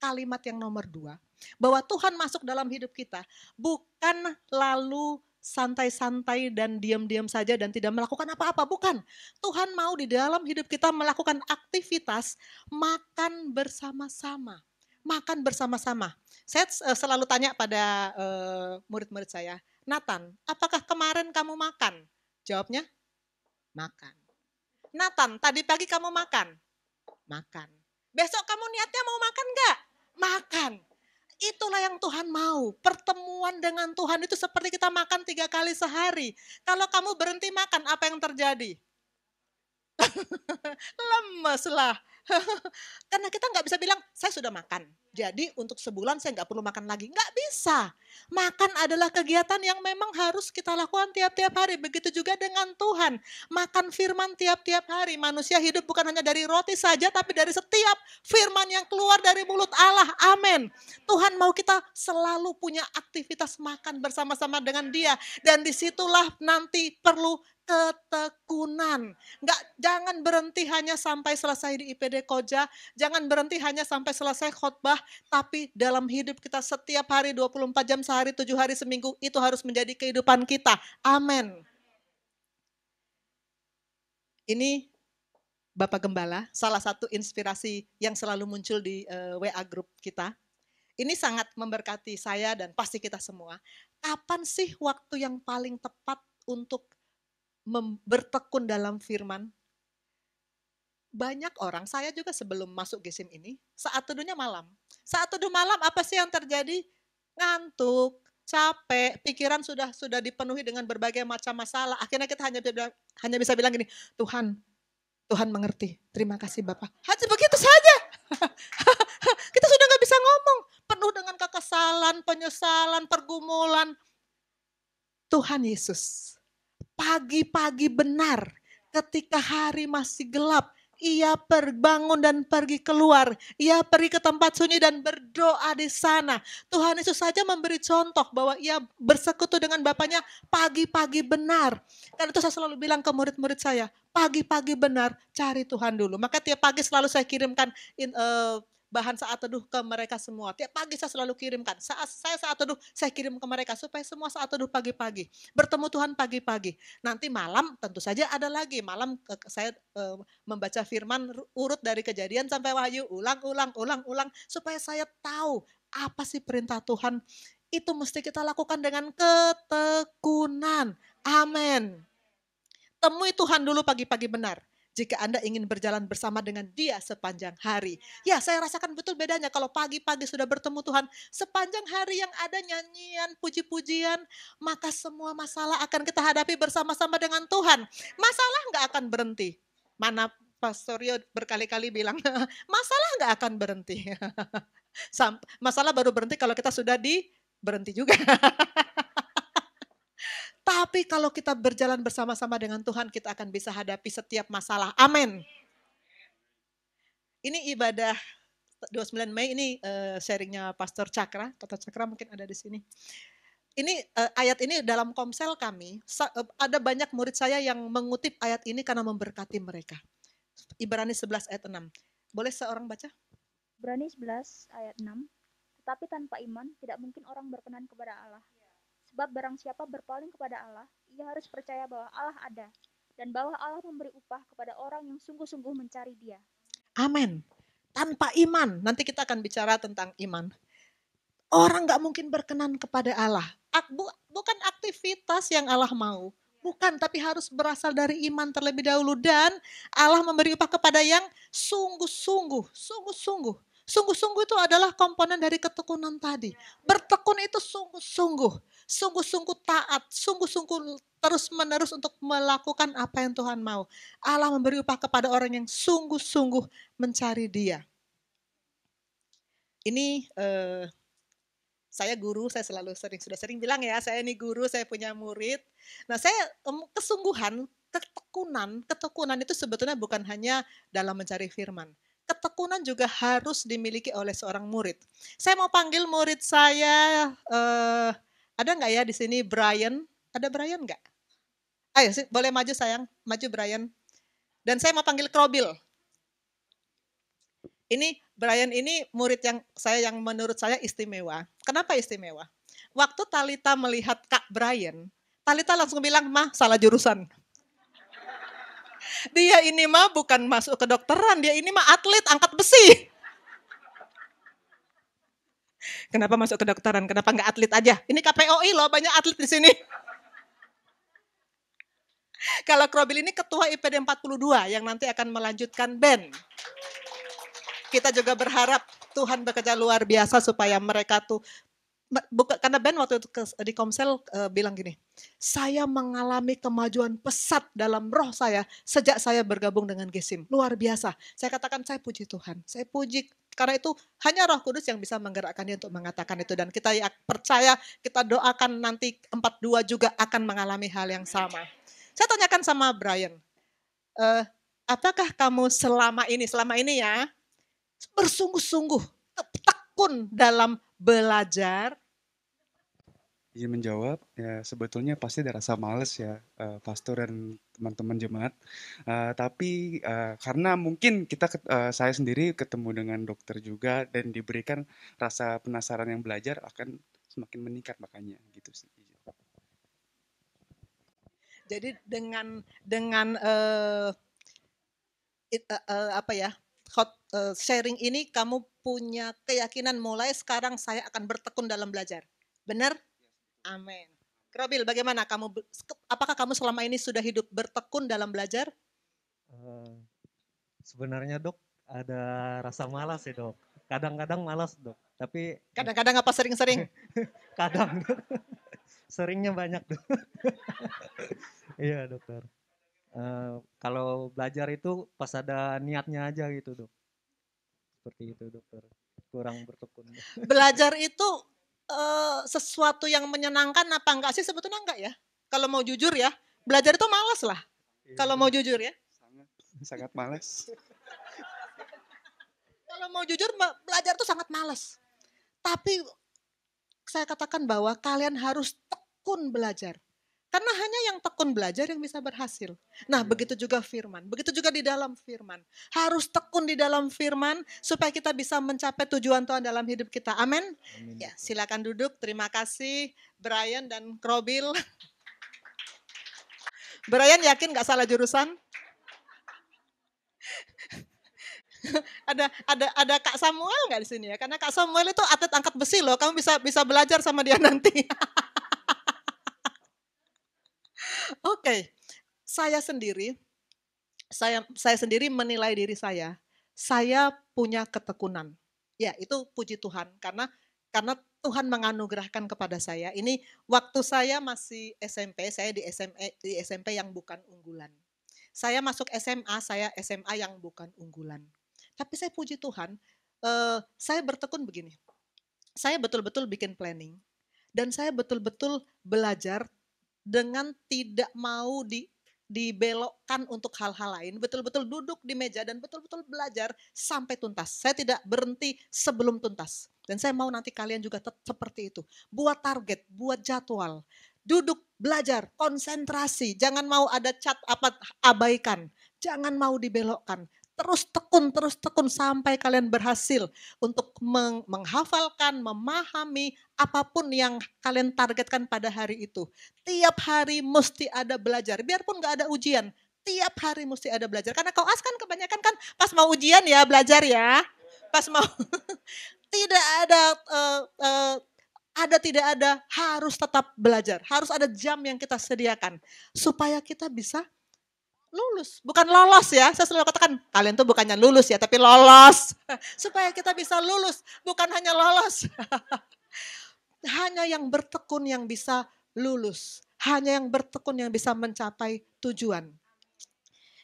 kalimat yang nomor 2, bahwa Tuhan masuk dalam hidup kita bukan lalu santai-santai dan diam-diam saja dan tidak melakukan apa-apa, bukan. Tuhan mau di dalam hidup kita melakukan aktivitas makan bersama-sama. Makan bersama-sama. Saya selalu tanya pada murid-murid saya, Nathan, apakah kemarin kamu makan? Jawabnya, makan. Nathan, tadi pagi kamu makan? Makan. Besok kamu niatnya mau makan enggak? Makan. Itulah yang Tuhan mau. Pertemuan dengan Tuhan itu seperti kita makan 3 kali sehari. Kalau kamu berhenti makan, apa yang terjadi? Lemes lah. Karena kita nggak bisa bilang, saya sudah makan. Jadi untuk sebulan saya nggak perlu makan lagi. Nggak bisa. Makan adalah kegiatan yang memang harus kita lakukan tiap-tiap hari. Begitu juga dengan Tuhan. Makan firman tiap-tiap hari. Manusia hidup bukan hanya dari roti saja, tapi dari setiap firman yang keluar dari mulut Allah. Amin. Tuhan mau kita selalu punya aktivitas makan bersama-sama dengan Dia. Dan disitulah nanti perlu ketekunan. Jangan berhenti hanya sampai selesai di IPD Koja, jangan berhenti hanya sampai selesai khotbah, tapi dalam hidup kita setiap hari 24 jam sehari, 7 hari seminggu, itu harus menjadi kehidupan kita. Amin. Ini Bapak Gembala, salah satu inspirasi yang selalu muncul di WA grup kita. Ini sangat memberkati saya dan pasti kita semua. Kapan sih waktu yang paling tepat untuk bertekun dalam firman? Banyak orang, saya juga sebelum masuk GSIM ini, saat teduhnya malam. Saat teduh malam apa sih yang terjadi? Ngantuk, capek, pikiran sudah dipenuhi dengan berbagai macam masalah. Akhirnya kita hanya bisa bilang gini, Tuhan mengerti, terima kasih Bapak. Hanya begitu saja. Kita sudah gak bisa ngomong, penuh dengan kekesalan, penyesalan, pergumulan. Tuhan Yesus, pagi-pagi benar, ketika hari masih gelap, ia bangun dan pergi keluar. Ia pergi ke tempat sunyi dan berdoa di sana. Tuhan Yesus saja memberi contoh bahwa ia bersekutu dengan Bapaknya pagi-pagi benar. Dan itu saya selalu bilang ke murid-murid saya, pagi-pagi benar cari Tuhan dulu. Maka tiap pagi selalu saya kirimkan bahan saat teduh ke mereka semua. Tiap pagi saya selalu kirimkan. Saat teduh saya kirim ke mereka supaya semua saat teduh pagi-pagi. Bertemu Tuhan pagi-pagi. Nanti malam tentu saja ada lagi. Malam saya membaca firman urut dari Kejadian sampai Wahyu. Ulang. Supaya saya tahu apa sih perintah Tuhan. Itu mesti kita lakukan dengan ketekunan. Amin. Temui Tuhan dulu pagi-pagi benar. Jika Anda ingin berjalan bersama dengan Dia sepanjang hari. Ya, saya rasakan betul bedanya kalau pagi-pagi sudah bertemu Tuhan. Sepanjang hari yang ada nyanyian, puji-pujian, maka semua masalah akan kita hadapi bersama-sama dengan Tuhan. Masalah nggak akan berhenti. Mana Pastor Rio berkali-kali bilang, masalah nggak akan berhenti. Masalah baru berhenti kalau kita sudah berhenti juga. Tapi kalau kita berjalan bersama-sama dengan Tuhan, kita akan bisa hadapi setiap masalah. Amin. Ini ibadah 29 Mei, ini sharingnya Pastor Cakra. Pastor Cakra mungkin ada di sini. Ini ayat ini dalam komsel kami, ada banyak murid saya yang mengutip ayat ini karena memberkati mereka. Ibrani 11 ayat 6. Boleh seorang baca? Ibrani 11 ayat 6. Tetapi tanpa iman tidak mungkin orang berkenan kepada Allah. Sebab barang siapa berpaling kepada Allah, ia harus percaya bahwa Allah ada dan bahwa Allah memberi upah kepada orang yang sungguh-sungguh mencari Dia. Amin. tanpa iman. Nanti kita akan bicara tentang iman. Orang gak mungkin berkenan kepada Allah. Bukan aktivitas yang Allah mau. Bukan, tapi harus berasal dari iman terlebih dahulu. Dan Allah memberi upah kepada yang sungguh-sungguh. Sungguh-sungguh. Sungguh-sungguh itu adalah komponen dari ketekunan tadi. Bertekun itu sungguh-sungguh. Sungguh-sungguh taat. Sungguh-sungguh terus-menerus untuk melakukan apa yang Tuhan mau. Allah memberi upah kepada orang yang sungguh-sungguh mencari Dia. Ini saya guru, saya sudah sering bilang ya, saya ini guru, saya punya murid. Nah, saya kesungguhan, ketekunan itu sebetulnya bukan hanya dalam mencari firman. Ketekunan juga harus dimiliki oleh seorang murid. Saya mau panggil murid saya, ada nggak ya di sini Brian? Ada Brian nggak? Ayo, boleh maju sayang, maju Brian. Dan saya mau panggil Krobil. Ini Brian ini murid yang menurut saya istimewa. Kenapa istimewa? Waktu Talita melihat Kak Brian, Talita langsung bilang, "Mah, salah jurusan." Dia ini mah bukan masuk ke kedokteran, dia ini mah atlet angkat besi. Kenapa masuk ke kedokteran? Kenapa nggak atlet aja? Ini KPOI loh, banyak atlet di sini. Kalau Krobil ini ketua IPD 42 yang nanti akan melanjutkan band. Kita juga berharap Tuhan bekerja luar biasa supaya mereka tuh, karena Ben waktu itu di Komsel bilang gini, saya mengalami kemajuan pesat dalam roh saya sejak saya bergabung dengan Gesim. Luar biasa. Saya katakan saya puji Tuhan. Saya puji karena itu hanya Roh Kudus yang bisa menggerakkan dia untuk mengatakan itu. Dan kita percaya, kita doakan nanti 42 juga akan mengalami hal yang sama. Saya tanyakan sama Brian, apakah kamu selama ini ya, bersungguh-sungguh, tekun dalam belajar? Izin menjawab, ya sebetulnya pasti ada rasa males ya, pastor dan teman-teman jemaat. Tapi karena mungkin saya sendiri ketemu dengan dokter juga dan diberikan rasa penasaran yang belajar akan semakin meningkat makanya gitu sih. Jadi dengan sharing ini kamu punya keyakinan mulai sekarang saya akan bertekun dalam belajar. Benar? Amin. Krobil, bagaimana apakah kamu selama ini sudah hidup bertekun dalam belajar? Sebenarnya dok, ada rasa malas ya dok. Kadang-kadang malas dok, tapi kadang-kadang apa sering-sering? Kadang, seringnya banyak dok. Iya dokter. Kalau belajar itu pas ada niatnya aja gitu dok. Seperti itu dokter. Kurang bertekun. Belajar itu sesuatu yang menyenangkan apa enggak sih? Sebetulnya enggak ya. Kalau mau jujur ya, belajar itu malas lah. Iya. Kalau mau jujur ya. Sangat malas. Kalau mau jujur, belajar itu sangat malas. Tapi saya katakan bahwa kalian harus tekun belajar. Karena hanya yang tekun belajar yang bisa berhasil. Nah, begitu juga firman. Begitu juga di dalam firman. Harus tekun di dalam firman supaya kita bisa mencapai tujuan Tuhan dalam hidup kita. Amin. Ya, silakan duduk. Terima kasih Brian dan Krobil. Brian yakin gak salah jurusan? ada Kak Samuel nggak di sini ya? Karena Kak Samuel itu atlet angkat besi loh. Kamu bisa belajar sama dia nanti. Oke, saya sendiri menilai diri saya punya ketekunan. Ya, itu puji Tuhan karena Tuhan menganugerahkan kepada saya. Ini waktu saya masih SMP, saya di SMP yang bukan unggulan. Saya masuk SMA, saya SMA yang bukan unggulan. Tapi saya puji Tuhan, saya bertekun begini. Saya betul-betul bikin planning dan saya betul-betul belajar dengan tidak mau dibelokkan untuk hal-hal lain, betul-betul duduk di meja dan betul-betul belajar sampai tuntas. Saya tidak berhenti sebelum tuntas. Dan saya mau nanti kalian juga seperti itu. Buat target, buat jadwal, duduk, belajar, konsentrasi. Jangan mau ada abaikan. Jangan mau dibelokkan. Terus tekun sampai kalian berhasil untuk menghafalkan, memahami apapun yang kalian targetkan pada hari itu. Tiap hari mesti ada belajar, biarpun gak ada ujian, tiap hari mesti ada belajar. Karena koas kan kebanyakan kan pas mau ujian ya belajar ya. Pas mau tidak ada tidak ada, harus tetap belajar. Harus ada jam yang kita sediakan supaya kita bisa lulus, bukan lolos ya. Saya selalu katakan, kalian tuh bukannya lulus ya, tapi lolos. Supaya kita bisa lulus, bukan hanya lolos. Hanya yang bertekun yang bisa lulus. Hanya yang bertekun yang bisa mencapai tujuan.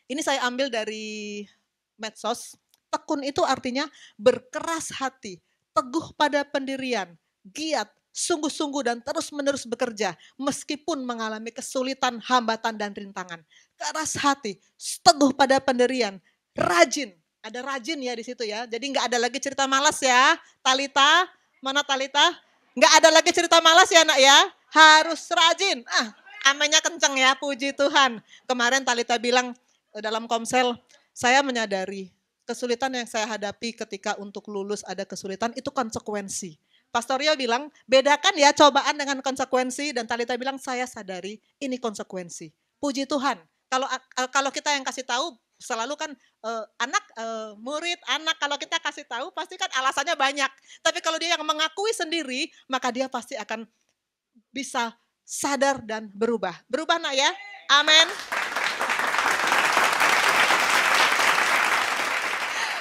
Ini saya ambil dari medsos. Tekun itu artinya berkeras hati, teguh pada pendirian, giat, sungguh-sungguh dan terus-menerus bekerja meskipun mengalami kesulitan, hambatan dan rintangan. Keras hati, teguh pada pendirian, rajin. Ada rajin ya di situ ya. Jadi nggak ada lagi cerita malas ya. Talita, mana Talita? Nggak ada lagi cerita malas ya nak ya. Harus rajin. Amennya kenceng ya, puji Tuhan. Kemarin Talita bilang dalam komsel, saya menyadari kesulitan yang saya hadapi ketika untuk lulus ada kesulitan itu konsekuensi. Pastor Rio bilang, bedakan ya cobaan dengan konsekuensi, dan Talita bilang saya sadari ini konsekuensi. Puji Tuhan. Kalau kita yang kasih tahu selalu kan murid, anak kalau kita kasih tahu pasti kan alasannya banyak. Tapi kalau dia yang mengakui sendiri, maka dia pasti akan bisa sadar dan berubah. Berubah nak ya? Amin.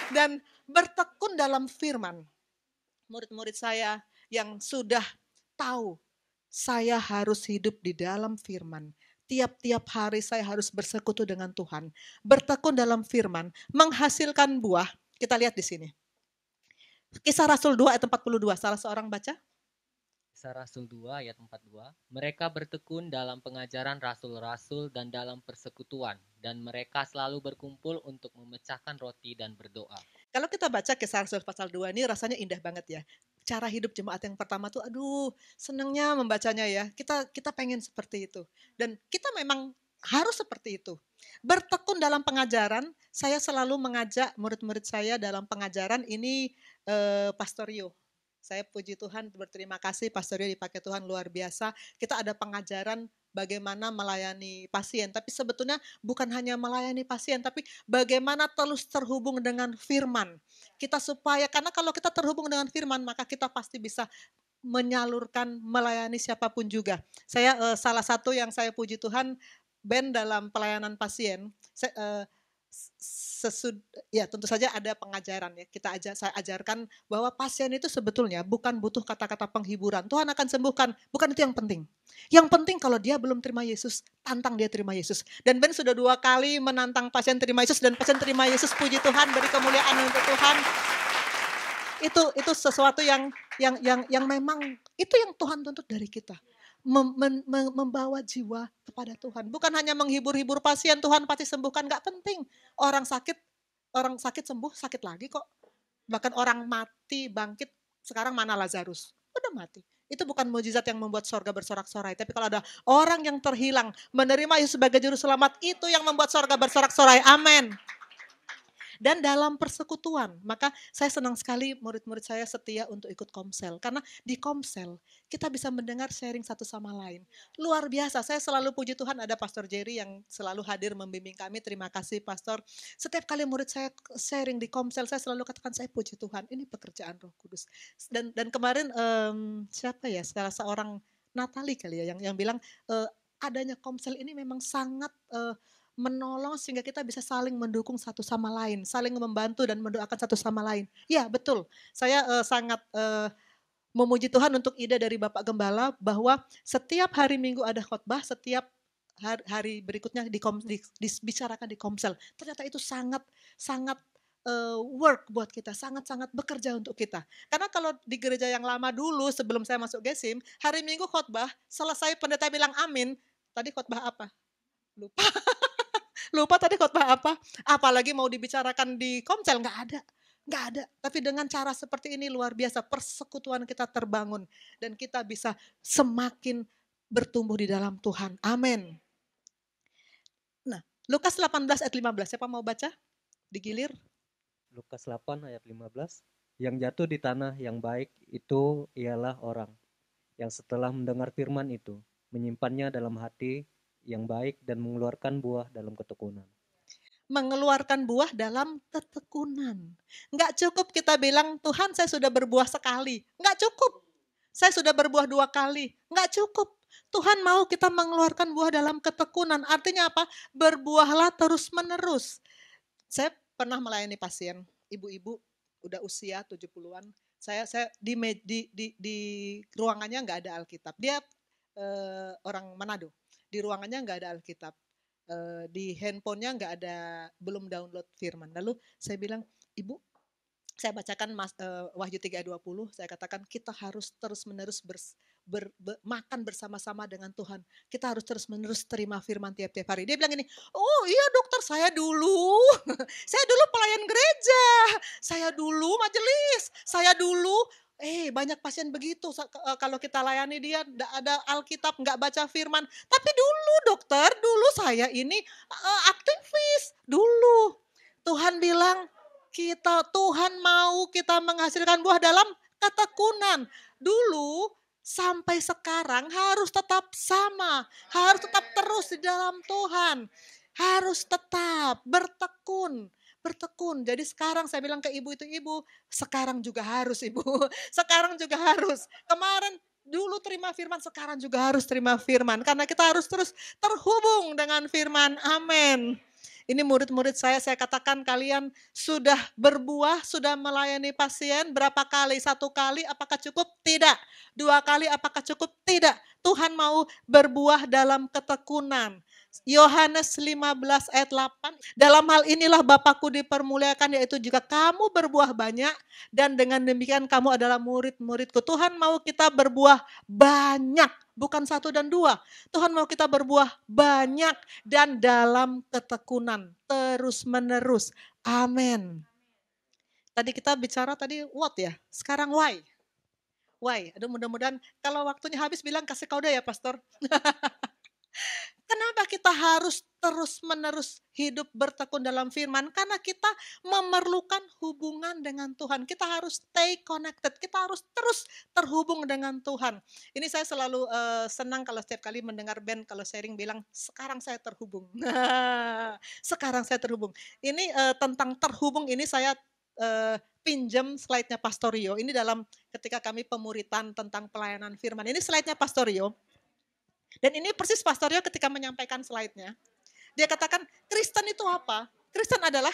Dan bertekun dalam firman. Murid-murid saya yang sudah tahu saya harus hidup di dalam firman. Tiap-tiap hari saya harus bersekutu dengan Tuhan. Bertekun dalam firman, menghasilkan buah. Kita lihat di sini. Kisah Rasul 2 ayat 42, salah seorang baca. Kisah Rasul 2 ayat 42. Mereka bertekun dalam pengajaran rasul-rasul dan dalam persekutuan, dan mereka selalu berkumpul untuk memecahkan roti dan berdoa. Kalau kita baca Kisah Rasul pasal 2 ini rasanya indah banget ya. Cara hidup jemaat yang pertama tuh aduh senangnya membacanya ya. Kita pengen seperti itu. Dan kita memang harus seperti itu. Bertekun dalam pengajaran, saya selalu mengajak murid-murid saya dalam pengajaran ini Pastor Rio. Saya puji Tuhan, berterima kasih Pastor Rio dipakai Tuhan luar biasa. Kita ada pengajaran bagaimana melayani pasien. Tapi sebetulnya bukan hanya melayani pasien, tapi bagaimana terus terhubung dengan firman. Kita supaya, karena kalau kita terhubung dengan firman, maka kita pasti bisa menyalurkan, melayani siapapun juga. Saya salah satu yang saya puji Tuhan, Ben dalam pelayanan pasien, ya tentu saja ada pengajaran ya. Saya ajarkan bahwa pasien itu sebetulnya bukan butuh kata-kata penghiburan. Tuhan akan sembuhkan, bukan itu yang penting. Yang penting kalau dia belum terima Yesus, tantang dia terima Yesus. Dan Ben sudah 2 kali menantang pasien terima Yesus dan pasien terima Yesus, puji Tuhan, beri kemuliaan untuk Tuhan. Itu sesuatu yang memang itu yang Tuhan tuntut dari kita. Membawa jiwa kepada Tuhan. Bukan hanya menghibur-hibur pasien, Tuhan pasti sembuhkan, gak penting. Orang sakit sembuh, sakit lagi kok. Bahkan orang mati, bangkit, sekarang mana Lazarus? Udah mati. Itu bukan mujizat yang membuat sorga bersorak-sorai. Tapi kalau ada orang yang terhilang, menerima Yesus sebagai juru selamat, itu yang membuat sorga bersorak-sorai. Amin. Dan dalam persekutuan, maka saya senang sekali murid-murid saya setia untuk ikut komsel. Karena di komsel kita bisa mendengar sharing satu sama lain. Luar biasa, saya selalu puji Tuhan ada Pastor Jerry yang selalu hadir membimbing kami. Terima kasih Pastor. Setiap kali murid saya sharing di komsel, saya selalu katakan saya puji Tuhan. Ini pekerjaan Roh Kudus. Dan kemarin siapa ya, salah seorang Natali kali ya yang bilang adanya komsel ini memang sangat menolong sehingga kita bisa saling mendukung satu sama lain, saling membantu dan mendoakan satu sama lain. Ya betul, saya sangat memuji Tuhan untuk ide dari Bapak Gembala bahwa setiap hari Minggu ada khotbah, setiap hari berikutnya dibicarakan di komsel. Ternyata itu sangat work buat kita, sangat bekerja untuk kita. Karena kalau di gereja yang lama dulu sebelum saya masuk Gesim, hari Minggu khotbah, selesai pendeta bilang amin, tadi khotbah apa? Lupa tadi khotbah apa? Apalagi mau dibicarakan di komsel, nggak ada. Tapi dengan cara seperti ini luar biasa, persekutuan kita terbangun dan kita bisa semakin bertumbuh di dalam Tuhan. Amin. Nah, Lukas 18 ayat 15, siapa mau baca? Digilir. Lukas 8 ayat 15. Yang jatuh di tanah yang baik itu ialah orang yang setelah mendengar firman itu menyimpannya dalam hati yang baik dan mengeluarkan buah dalam ketekunan. mengeluarkan buah dalam ketekunan. Enggak cukup kita bilang, Tuhan saya sudah berbuah sekali. Enggak cukup. Saya sudah berbuah 2 kali. Enggak cukup. Tuhan mau kita mengeluarkan buah dalam ketekunan. Artinya apa? Berbuahlah terus menerus. Saya pernah melayani pasien, ibu-ibu udah usia 70-an. Saya di ruangannya nggak ada Alkitab. Dia orang Manado. Di ruangannya nggak ada Alkitab. Di handphonenya nggak ada, belum download firman. Lalu saya bilang, Ibu, saya bacakan Wahyu 3:20, saya katakan kita harus terus-menerus makan bersama-sama dengan Tuhan. Kita harus terus-menerus terima firman tiap-tiap hari. Dia bilang gini, oh iya dokter, saya dulu pelayan gereja, saya dulu majelis, saya dulu banyak pasien begitu, kalau kita layani dia enggak ada Alkitab, enggak baca firman. Tapi dulu dokter, dulu saya ini aktivis, dulu. Tuhan bilang, Tuhan mau kita menghasilkan buah dalam ketekunan. Dulu sampai sekarang harus tetap sama, harus tetap terus di dalam Tuhan. Harus tetap bertekun. Jadi sekarang saya bilang ke ibu itu, ibu, sekarang juga harus ibu. Sekarang juga harus. Kemarin dulu terima firman, sekarang juga harus terima firman. Karena kita harus terus terhubung dengan firman. Amin. Ini murid-murid saya katakan kalian sudah berbuah, sudah melayani pasien berapa kali? 1 kali apakah cukup? Tidak. 2 kali apakah cukup? Tidak. Tuhan mau berbuah dalam ketekunan. Yohanes 15 ayat 8, dalam hal inilah Bapakku dipermuliakan, yaitu jika kamu berbuah banyak dan dengan demikian kamu adalah murid-muridku. Tuhan mau kita berbuah banyak, bukan 1 dan 2. Tuhan mau kita berbuah banyak dan dalam ketekunan, terus menerus. Amin. Tadi kita bicara what ya, sekarang why. Why? Aduh, mudah-mudahan kalau waktunya habis bilang kasih kode ya Pastor. Kenapa kita harus terus-menerus hidup bertekun dalam firman? Karena kita memerlukan hubungan dengan Tuhan. Kita harus stay connected, kita harus terus terhubung dengan Tuhan. Ini saya selalu senang kalau setiap kali mendengar band kalau sharing bilang, sekarang saya terhubung. Sekarang saya terhubung. Ini tentang terhubung ini saya pinjam slide-nya Pastor Rio. Ini dalam ketika kami pemuritan tentang pelayanan firman. Ini slide-nya Pastor Rio. Dan ini persis Pastor Rio ketika menyampaikan slide-nya. Dia katakan, Kristen itu apa? Kristen adalah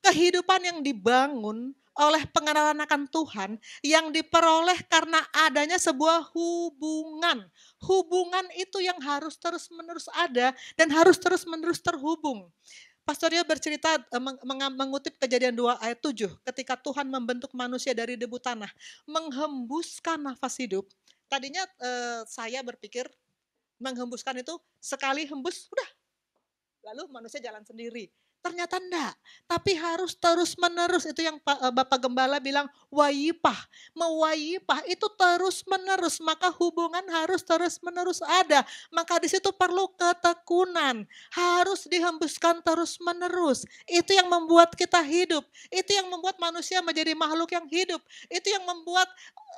kehidupan yang dibangun oleh pengenalan akan Tuhan yang diperoleh karena adanya sebuah hubungan. Hubungan itu yang harus terus-menerus ada dan harus terus-menerus terhubung. Pastor Rio bercerita mengutip Kejadian 2 ayat 7, ketika Tuhan membentuk manusia dari debu tanah, menghembuskan nafas hidup. Tadinya saya berpikir menghembuskan itu sekali hembus, udah. Lalu manusia jalan sendiri. Ternyata enggak, tapi harus terus-menerus. Itu yang Bapak Gembala bilang, wayipah. Mewayipah itu terus-menerus, maka hubungan harus terus-menerus ada. Maka di situ perlu ketekunan, harus dihembuskan terus-menerus. Itu yang membuat kita hidup, itu yang membuat manusia menjadi makhluk yang hidup. Itu yang membuat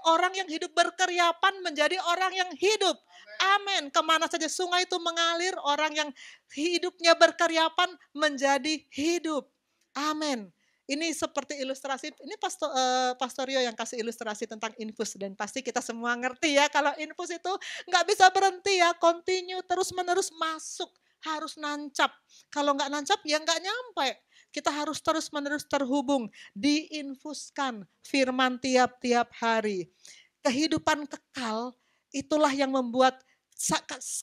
orang yang hidup berkeriapan menjadi orang yang hidup. Amin. Kemana saja sungai itu mengalir, orang yang hidupnya berkeriapan menjadi hidup. Amin. Ini seperti ilustrasi, ini Pastor Rio yang kasih ilustrasi tentang infus. Dan pasti kita semua ngerti ya, kalau infus itu nggak bisa berhenti ya, continue terus-menerus masuk. Harus nancap. Kalau nggak nancap ya nggak nyampe. Kita harus terus-menerus terhubung, diinfuskan firman tiap-tiap hari. Kehidupan kekal itulah yang membuat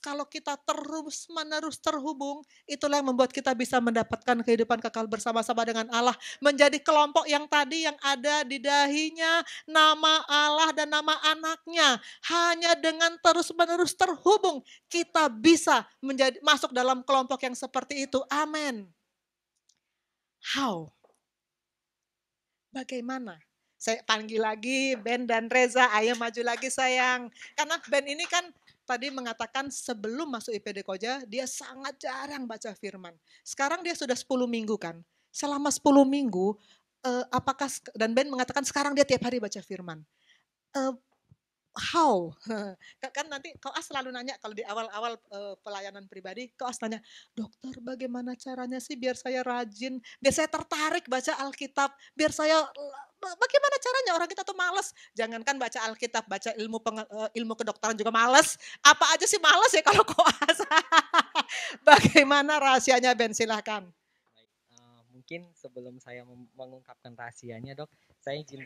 kalau kita terus-menerus terhubung, itulah yang membuat kita bisa mendapatkan kehidupan kekal bersama-sama dengan Allah. Menjadi kelompok yang tadi yang ada di dahinya nama Allah dan nama anaknya. Hanya dengan terus-menerus terhubung, kita bisa masuk dalam kelompok yang seperti itu. Amin. How? Bagaimana? Saya panggil lagi Ben dan Reza, ayo maju lagi sayang. Karena Ben ini kan tadi mengatakan sebelum masuk IPD Koja, dia sangat jarang baca firman. Sekarang dia sudah 10 minggu kan. Selama 10 minggu, dan Ben mengatakan sekarang dia tiap hari baca firman. how? Kan nanti koas selalu nanya kalau di awal-awal pelayanan pribadi, koas nanya, dokter bagaimana caranya sih biar saya rajin, biar saya tertarik baca Alkitab, biar saya bagaimana caranya, orang kita tuh males. Jangankan baca Alkitab, baca ilmu kedokteran juga males. Apa aja sih males ya kalau koas. Bagaimana rahasianya Ben, silahkan. Mungkin sebelum saya mengungkapkan rahasianya, Dok, saya izin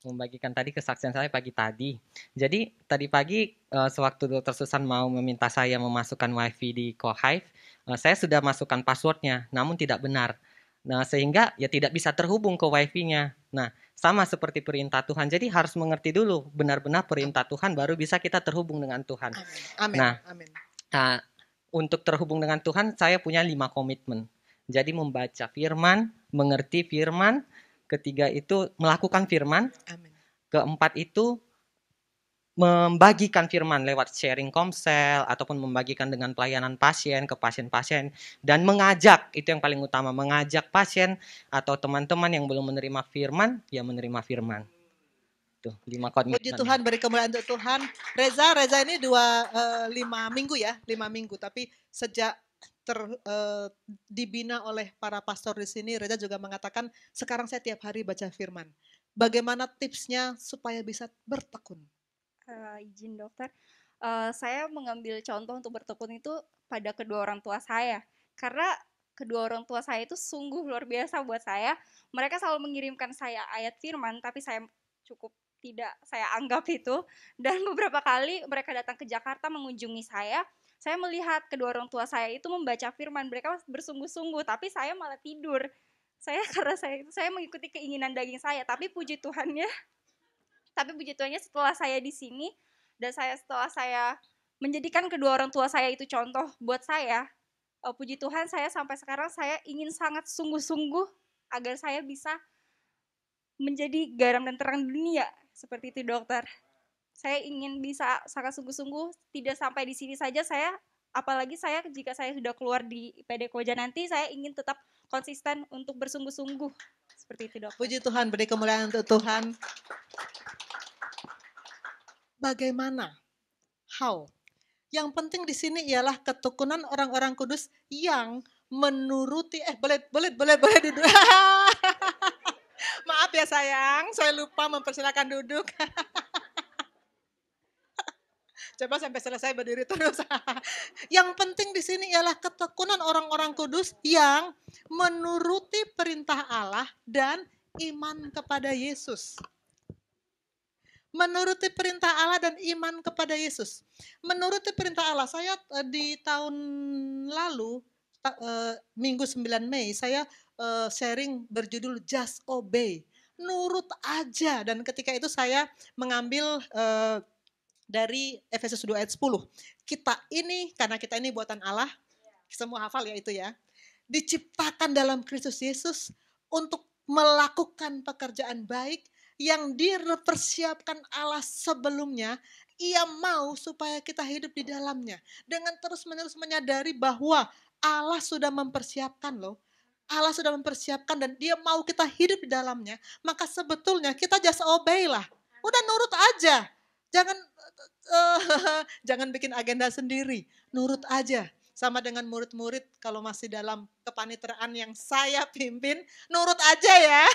membagikan tadi kesaksian saya pagi tadi. Jadi tadi pagi sewaktu Dr. Susan mau meminta saya memasukkan WiFi di CoHive, saya sudah masukkan passwordnya, namun tidak benar. Nah, sehingga ya tidak bisa terhubung ke WiFi-nya. Nah, sama seperti perintah Tuhan. Jadi harus mengerti dulu benar-benar perintah Tuhan baru bisa kita terhubung dengan Tuhan. Amin. Nah, Amin. Untuk terhubung dengan Tuhan saya punya 5 komitmen. Jadi membaca firman, mengerti firman, ketiga itu melakukan firman, Amin. keempat itu membagikan firman lewat sharing komsel ataupun membagikan dengan pelayanan pasien ke pasien-pasien, dan mengajak, itu yang paling utama, mengajak pasien atau teman-teman yang belum menerima firman, ya menerima firman. Tuh, 5 komitmen. Puji Tuhan, beri kemuliaan untuk Tuhan. Reza ini 5 minggu ya, 5 minggu, tapi sejak dibina oleh para pastor di sini, Reza juga mengatakan sekarang saya tiap hari baca firman. Bagaimana tipsnya supaya bisa bertekun? Izin dokter, saya mengambil contoh untuk bertekun itu pada kedua orang tua saya, karena kedua orang tua saya itu sungguh luar biasa buat saya. Mereka selalu mengirimkan saya ayat firman, tapi saya cukup tidak saya anggap itu. Dan beberapa kali mereka datang ke Jakarta mengunjungi saya melihat kedua orang tua saya itu membaca firman, mereka bersungguh-sungguh, tapi saya malah tidur. Karena saya mengikuti keinginan daging saya, tapi puji Tuhannya setelah saya di sini dan setelah saya menjadikan kedua orang tua saya itu contoh buat saya, puji Tuhan saya sampai sekarang saya ingin sangat sungguh-sungguh agar saya bisa menjadi garam dan terang dunia, seperti itu dokter. Saya ingin bisa sangat sungguh-sungguh, tidak sampai di sini saja apalagi jika saya sudah keluar di IPD Koja nanti, saya ingin tetap konsisten untuk bersungguh-sungguh. Seperti itu dokter. Puji Tuhan, beri kemuliaan untuk Tuhan. Bagaimana? How? Yang penting di sini ialah ketekunan orang-orang kudus yang menuruti, boleh duduk. Maaf ya sayang, saya lupa mempersilakan duduk. Coba sampai selesai berdiri terus. Yang penting di sini ialah ketekunan orang-orang kudus yang menuruti perintah Allah dan iman kepada Yesus. Menuruti perintah Allah dan iman kepada Yesus. Menuruti perintah Allah, saya di tahun lalu, Minggu 9 Mei, saya sharing berjudul Just Obey. Nurut aja, dan ketika itu saya mengambil dari Efesus 2 ayat 10. Karena kita ini buatan Allah, semua hafal ya itu ya, diciptakan dalam Kristus Yesus untuk melakukan pekerjaan baik yang dipersiapkan Allah sebelumnya. Ia mau supaya kita hidup di dalamnya dengan terus-menerus menyadari bahwa Allah sudah mempersiapkan loh. Allah sudah mempersiapkan dan dia mau kita hidup di dalamnya. Maka sebetulnya kita just obey lah. Udah nurut aja. Jangan bikin agenda sendiri. Nurut aja. Sama dengan murid-murid kalau masih dalam kepaniteraan yang saya pimpin, nurut aja ya.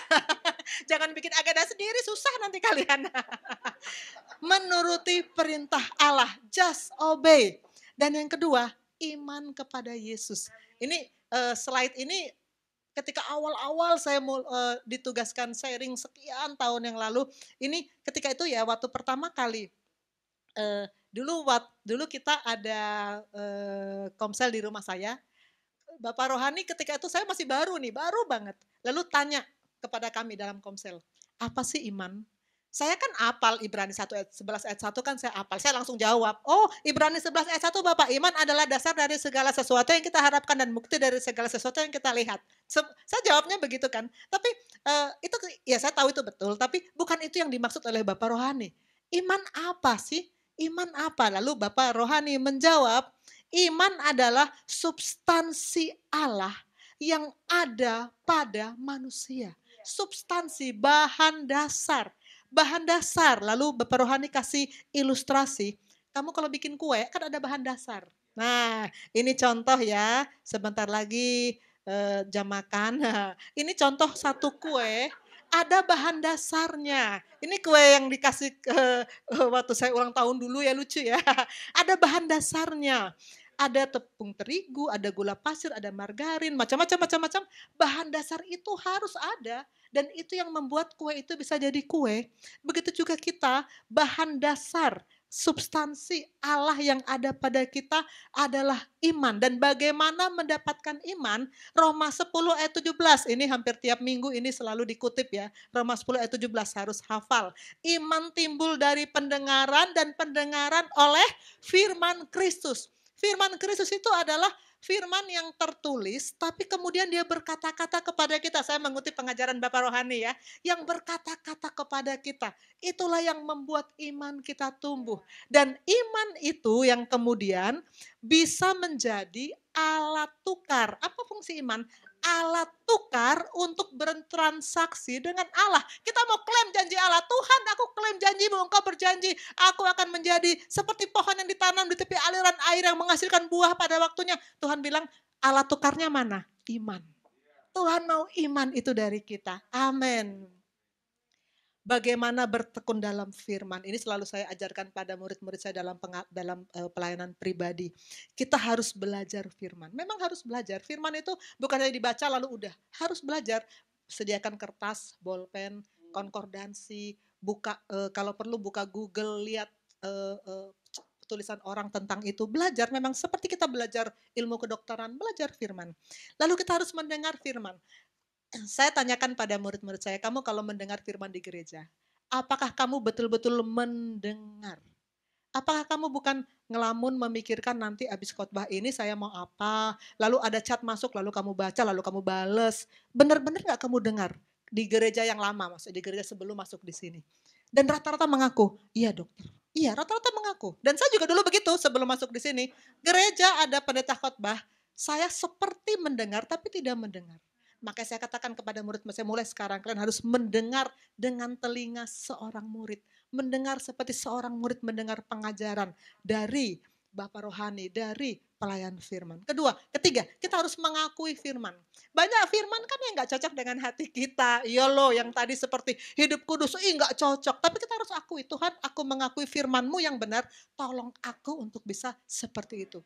Jangan bikin agenda sendiri, susah nanti kalian. Menuruti perintah Allah, just obey. Dan yang kedua, iman kepada Yesus. Ini slide ini ketika awal-awal saya ditugaskan sharing sekian tahun yang lalu, ini ketika itu ya waktu pertama kali, dulu kita ada komsel di rumah saya, Bapak Rohani ketika itu saya masih baru banget, lalu tanya kepada kami dalam komsel, apa sih iman? Saya kan apal Ibrani 11 ayat 1 kan saya apal, saya langsung jawab, Ibrani 11 ayat 1 Bapak, iman adalah dasar dari segala sesuatu yang kita harapkan dan bukti dari segala sesuatu yang kita lihat. Saya jawabnya begitu kan, tapi itu ya saya tahu itu betul, tapi bukan itu yang dimaksud oleh Bapak Rohani. Iman apa sih? Iman apa? Lalu Bapak Rohani menjawab, iman adalah substansi Allah yang ada pada manusia. Substansi, bahan dasar. bahan dasar. Lalu Bapak Rohani kasih ilustrasi, kamu kalau bikin kue kan ada bahan dasar. Nah, ini contoh ya, sebentar lagi jam makan. Nah, ini contoh satu kue, ada bahan dasarnya. Ini kue yang dikasih waktu saya ulang tahun dulu ya, lucu ya. Ada bahan dasarnya. Ada tepung terigu, ada gula pasir, ada margarin, macam-macam. Bahan dasar itu harus ada. Dan itu yang membuat kue itu bisa jadi kue. Begitu juga kita, bahan dasar, substansi Allah yang ada pada kita adalah iman. Dan bagaimana mendapatkan iman? Roma 10 ayat 17, ini hampir tiap minggu ini selalu dikutip ya. Roma 10 ayat 17 harus hafal. Iman timbul dari pendengaran dan pendengaran oleh firman Kristus. Firman Kristus itu adalah firman yang tertulis, tapi kemudian dia berkata-kata kepada kita. Saya mengutip pengajaran Bapak Rohani ya, yang berkata-kata kepada kita. Itulah yang membuat iman kita tumbuh. Dan iman itu yang kemudian bisa menjadi alat tukar. Apa fungsi iman? Alat tukar untuk bertransaksi dengan Allah. Kita mau klaim janji Allah. Tuhan, aku klaim janjimu, engkau berjanji aku akan menjadi seperti pohon yang ditanam di tepi aliran air yang menghasilkan buah pada waktunya. Tuhan bilang, alat tukarnya mana? Iman. Tuhan mau iman itu dari kita. Amin. Bagaimana bertekun dalam firman. Ini selalu saya ajarkan pada murid-murid saya dalam pelayanan pribadi. Kita harus belajar firman. Memang harus belajar. Firman itu bukan hanya dibaca lalu udah. Harus belajar. Sediakan kertas, bolpen, konkordansi, buka kalau perlu buka Google, lihat tulisan orang tentang itu. Belajar memang seperti kita belajar ilmu kedokteran, belajar firman. Lalu kita harus mendengar firman. Saya tanyakan pada murid-murid saya, kamu kalau mendengar firman di gereja, apakah kamu betul-betul mendengar? Apakah kamu bukan ngelamun memikirkan nanti habis khotbah ini saya mau apa, lalu ada chat masuk, lalu kamu baca, lalu kamu bales. Benar-benar gak kamu dengar? Di gereja yang lama, maksudnya di gereja sebelum masuk di sini. Dan rata-rata mengaku, iya dokter. Iya, rata-rata mengaku. Dan saya juga dulu begitu sebelum masuk di sini. Gereja ada pendeta khotbah, saya seperti mendengar tapi tidak mendengar. Maka saya katakan kepada murid saya, mulai sekarang kalian harus mendengar dengan telinga seorang murid. Mendengar seperti seorang murid mendengar pengajaran dari Bapak Rohani, dari pelayan firman. Ketiga, kita harus mengakui firman. Banyak firman kan yang gak cocok dengan hati kita. Iya loh, yang tadi seperti hidup kudus, gak cocok. Tapi kita harus akui, Tuhan aku mengakui firman-Mu yang benar, tolong aku untuk bisa seperti itu.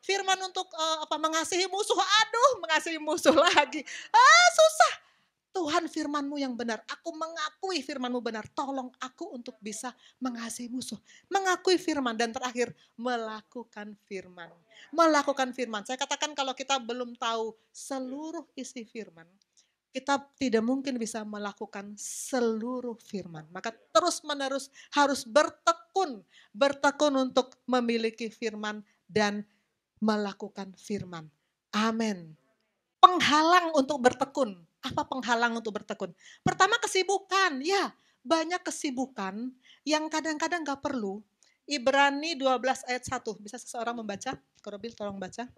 Firman untuk mengasihi musuh, aduh mengasihi musuh lagi, susah. Tuhan firman-Mu yang benar, aku mengakui firman-Mu benar, tolong aku untuk bisa mengasihi musuh. Mengakui firman dan terakhir melakukan firman. Melakukan firman, saya katakan kalau kita belum tahu seluruh isi firman, kita tidak mungkin bisa melakukan seluruh firman. Maka terus menerus harus bertekun untuk memiliki firman dan melakukan firman. Amin. Penghalang untuk bertekun. Apa penghalang untuk bertekun? Pertama kesibukan. Ya, banyak kesibukan yang kadang-kadang gak perlu. Ibrani 12 ayat 1. Bisa seseorang membaca? Korobil tolong baca.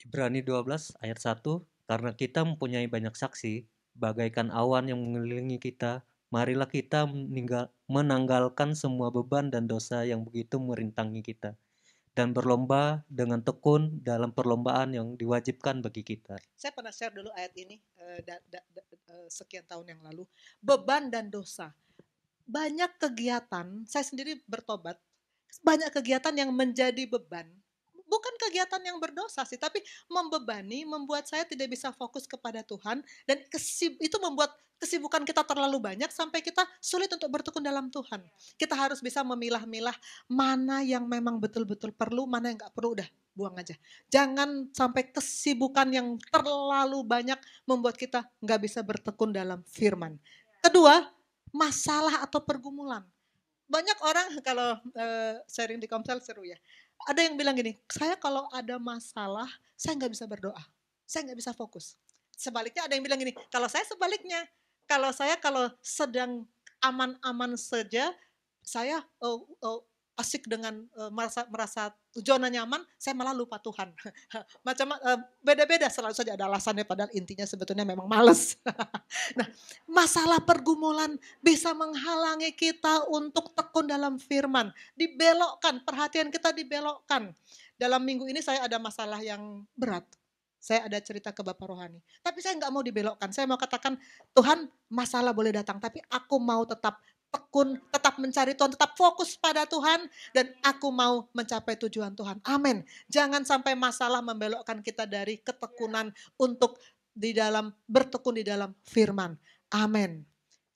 Ibrani 12 ayat 1. Karena kita mempunyai banyak saksi, bagaikan awan yang mengelilingi kita, marilah kita menanggalkan semua beban dan dosa yang begitu merintangi kita. Dan berlomba dengan tekun dalam perlombaan yang diwajibkan bagi kita. Saya pernah share dulu ayat ini sekian tahun yang lalu. Beban dan dosa. Banyak kegiatan, saya sendiri bertobat, banyak kegiatan yang menjadi beban. Bukan kegiatan yang berdosa sih, tapi membebani, membuat saya tidak bisa fokus kepada Tuhan. Dan itu membuat kesibukan kita terlalu banyak sampai kita sulit untuk bertekun dalam Tuhan. Kita harus bisa memilah-milah mana yang memang betul-betul perlu, mana yang gak perlu, udah buang aja. Jangan sampai kesibukan yang terlalu banyak membuat kita gak bisa bertekun dalam firman. Kedua, masalah atau pergumulan. Banyak orang kalau sharing di Komsel seru ya. Ada yang bilang gini, saya kalau ada masalah, saya nggak bisa berdoa. Saya nggak bisa fokus. Sebaliknya ada yang bilang gini, kalau saya sebaliknya. Kalau sedang aman-aman saja, saya asik dengan merasa zona nyaman, saya malah lupa Tuhan. Beda-beda, selalu saja ada alasannya, padahal intinya sebetulnya memang males. Nah, masalah pergumulan bisa menghalangi kita untuk tekun dalam firman. Dibelokkan, perhatian kita dibelokkan. Dalam minggu ini saya ada masalah yang berat. Saya ada cerita ke Bapak Rohani. Tapi saya nggak mau dibelokkan. Saya mau katakan, Tuhan, masalah boleh datang, tapi aku mau tetap tekun, tetap mencari Tuhan, tetap fokus pada Tuhan, dan aku mau mencapai tujuan Tuhan. Amin. Jangan sampai masalah membelokkan kita dari ketekunan untuk bertekun di dalam firman. Amin.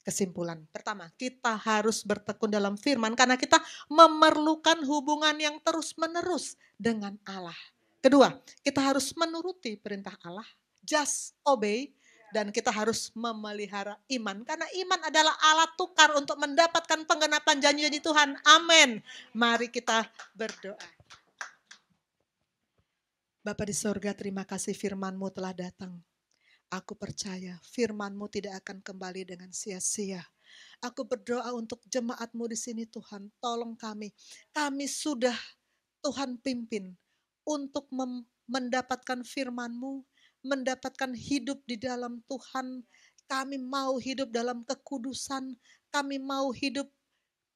Kesimpulan pertama, kita harus bertekun dalam firman karena kita memerlukan hubungan yang terus-menerus dengan Allah. Kedua, kita harus menuruti perintah Allah, just obey. Dan kita harus memelihara iman. Karena iman adalah alat tukar untuk mendapatkan penggenapan janji-janji Tuhan. Amin. Mari kita berdoa. Bapa di sorga, terima kasih firman-Mu telah datang. Aku percaya firman-Mu tidak akan kembali dengan sia-sia. Aku berdoa untuk jemaat-Mu di sini Tuhan. Tolong kami. Kami sudah Tuhan pimpin untuk mendapatkan firman-Mu, mendapatkan hidup di dalam Tuhan. Kami mau hidup dalam kekudusan. Kami mau hidup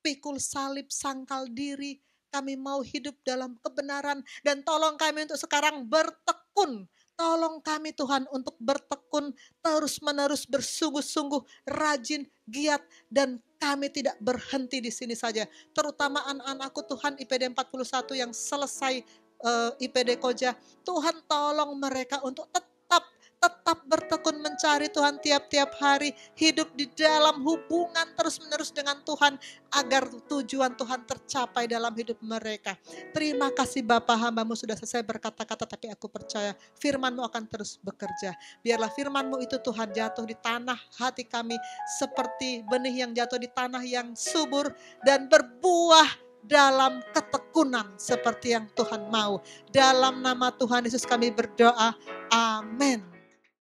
pikul salib, sangkal diri. Kami mau hidup dalam kebenaran. Dan tolong kami untuk sekarang bertekun. Tolong kami Tuhan untuk bertekun, terus-menerus bersungguh-sungguh, rajin, giat, dan kami tidak berhenti di sini saja. Terutama anak-anakku Tuhan IPD 41 yang selesai IPD Koja. Tuhan tolong mereka untuk tetap bertekun mencari Tuhan tiap-tiap hari, hidup di dalam hubungan terus-menerus dengan Tuhan agar tujuan Tuhan tercapai dalam hidup mereka. Terima kasih Bapa, hamba-Mu sudah selesai berkata-kata, tapi aku percaya firman-Mu akan terus bekerja. Biarlah firman-Mu itu Tuhan jatuh di tanah hati kami seperti benih yang jatuh di tanah yang subur dan berbuah dalam ketekunan seperti yang Tuhan mau. Dalam nama Tuhan Yesus kami berdoa. Amin.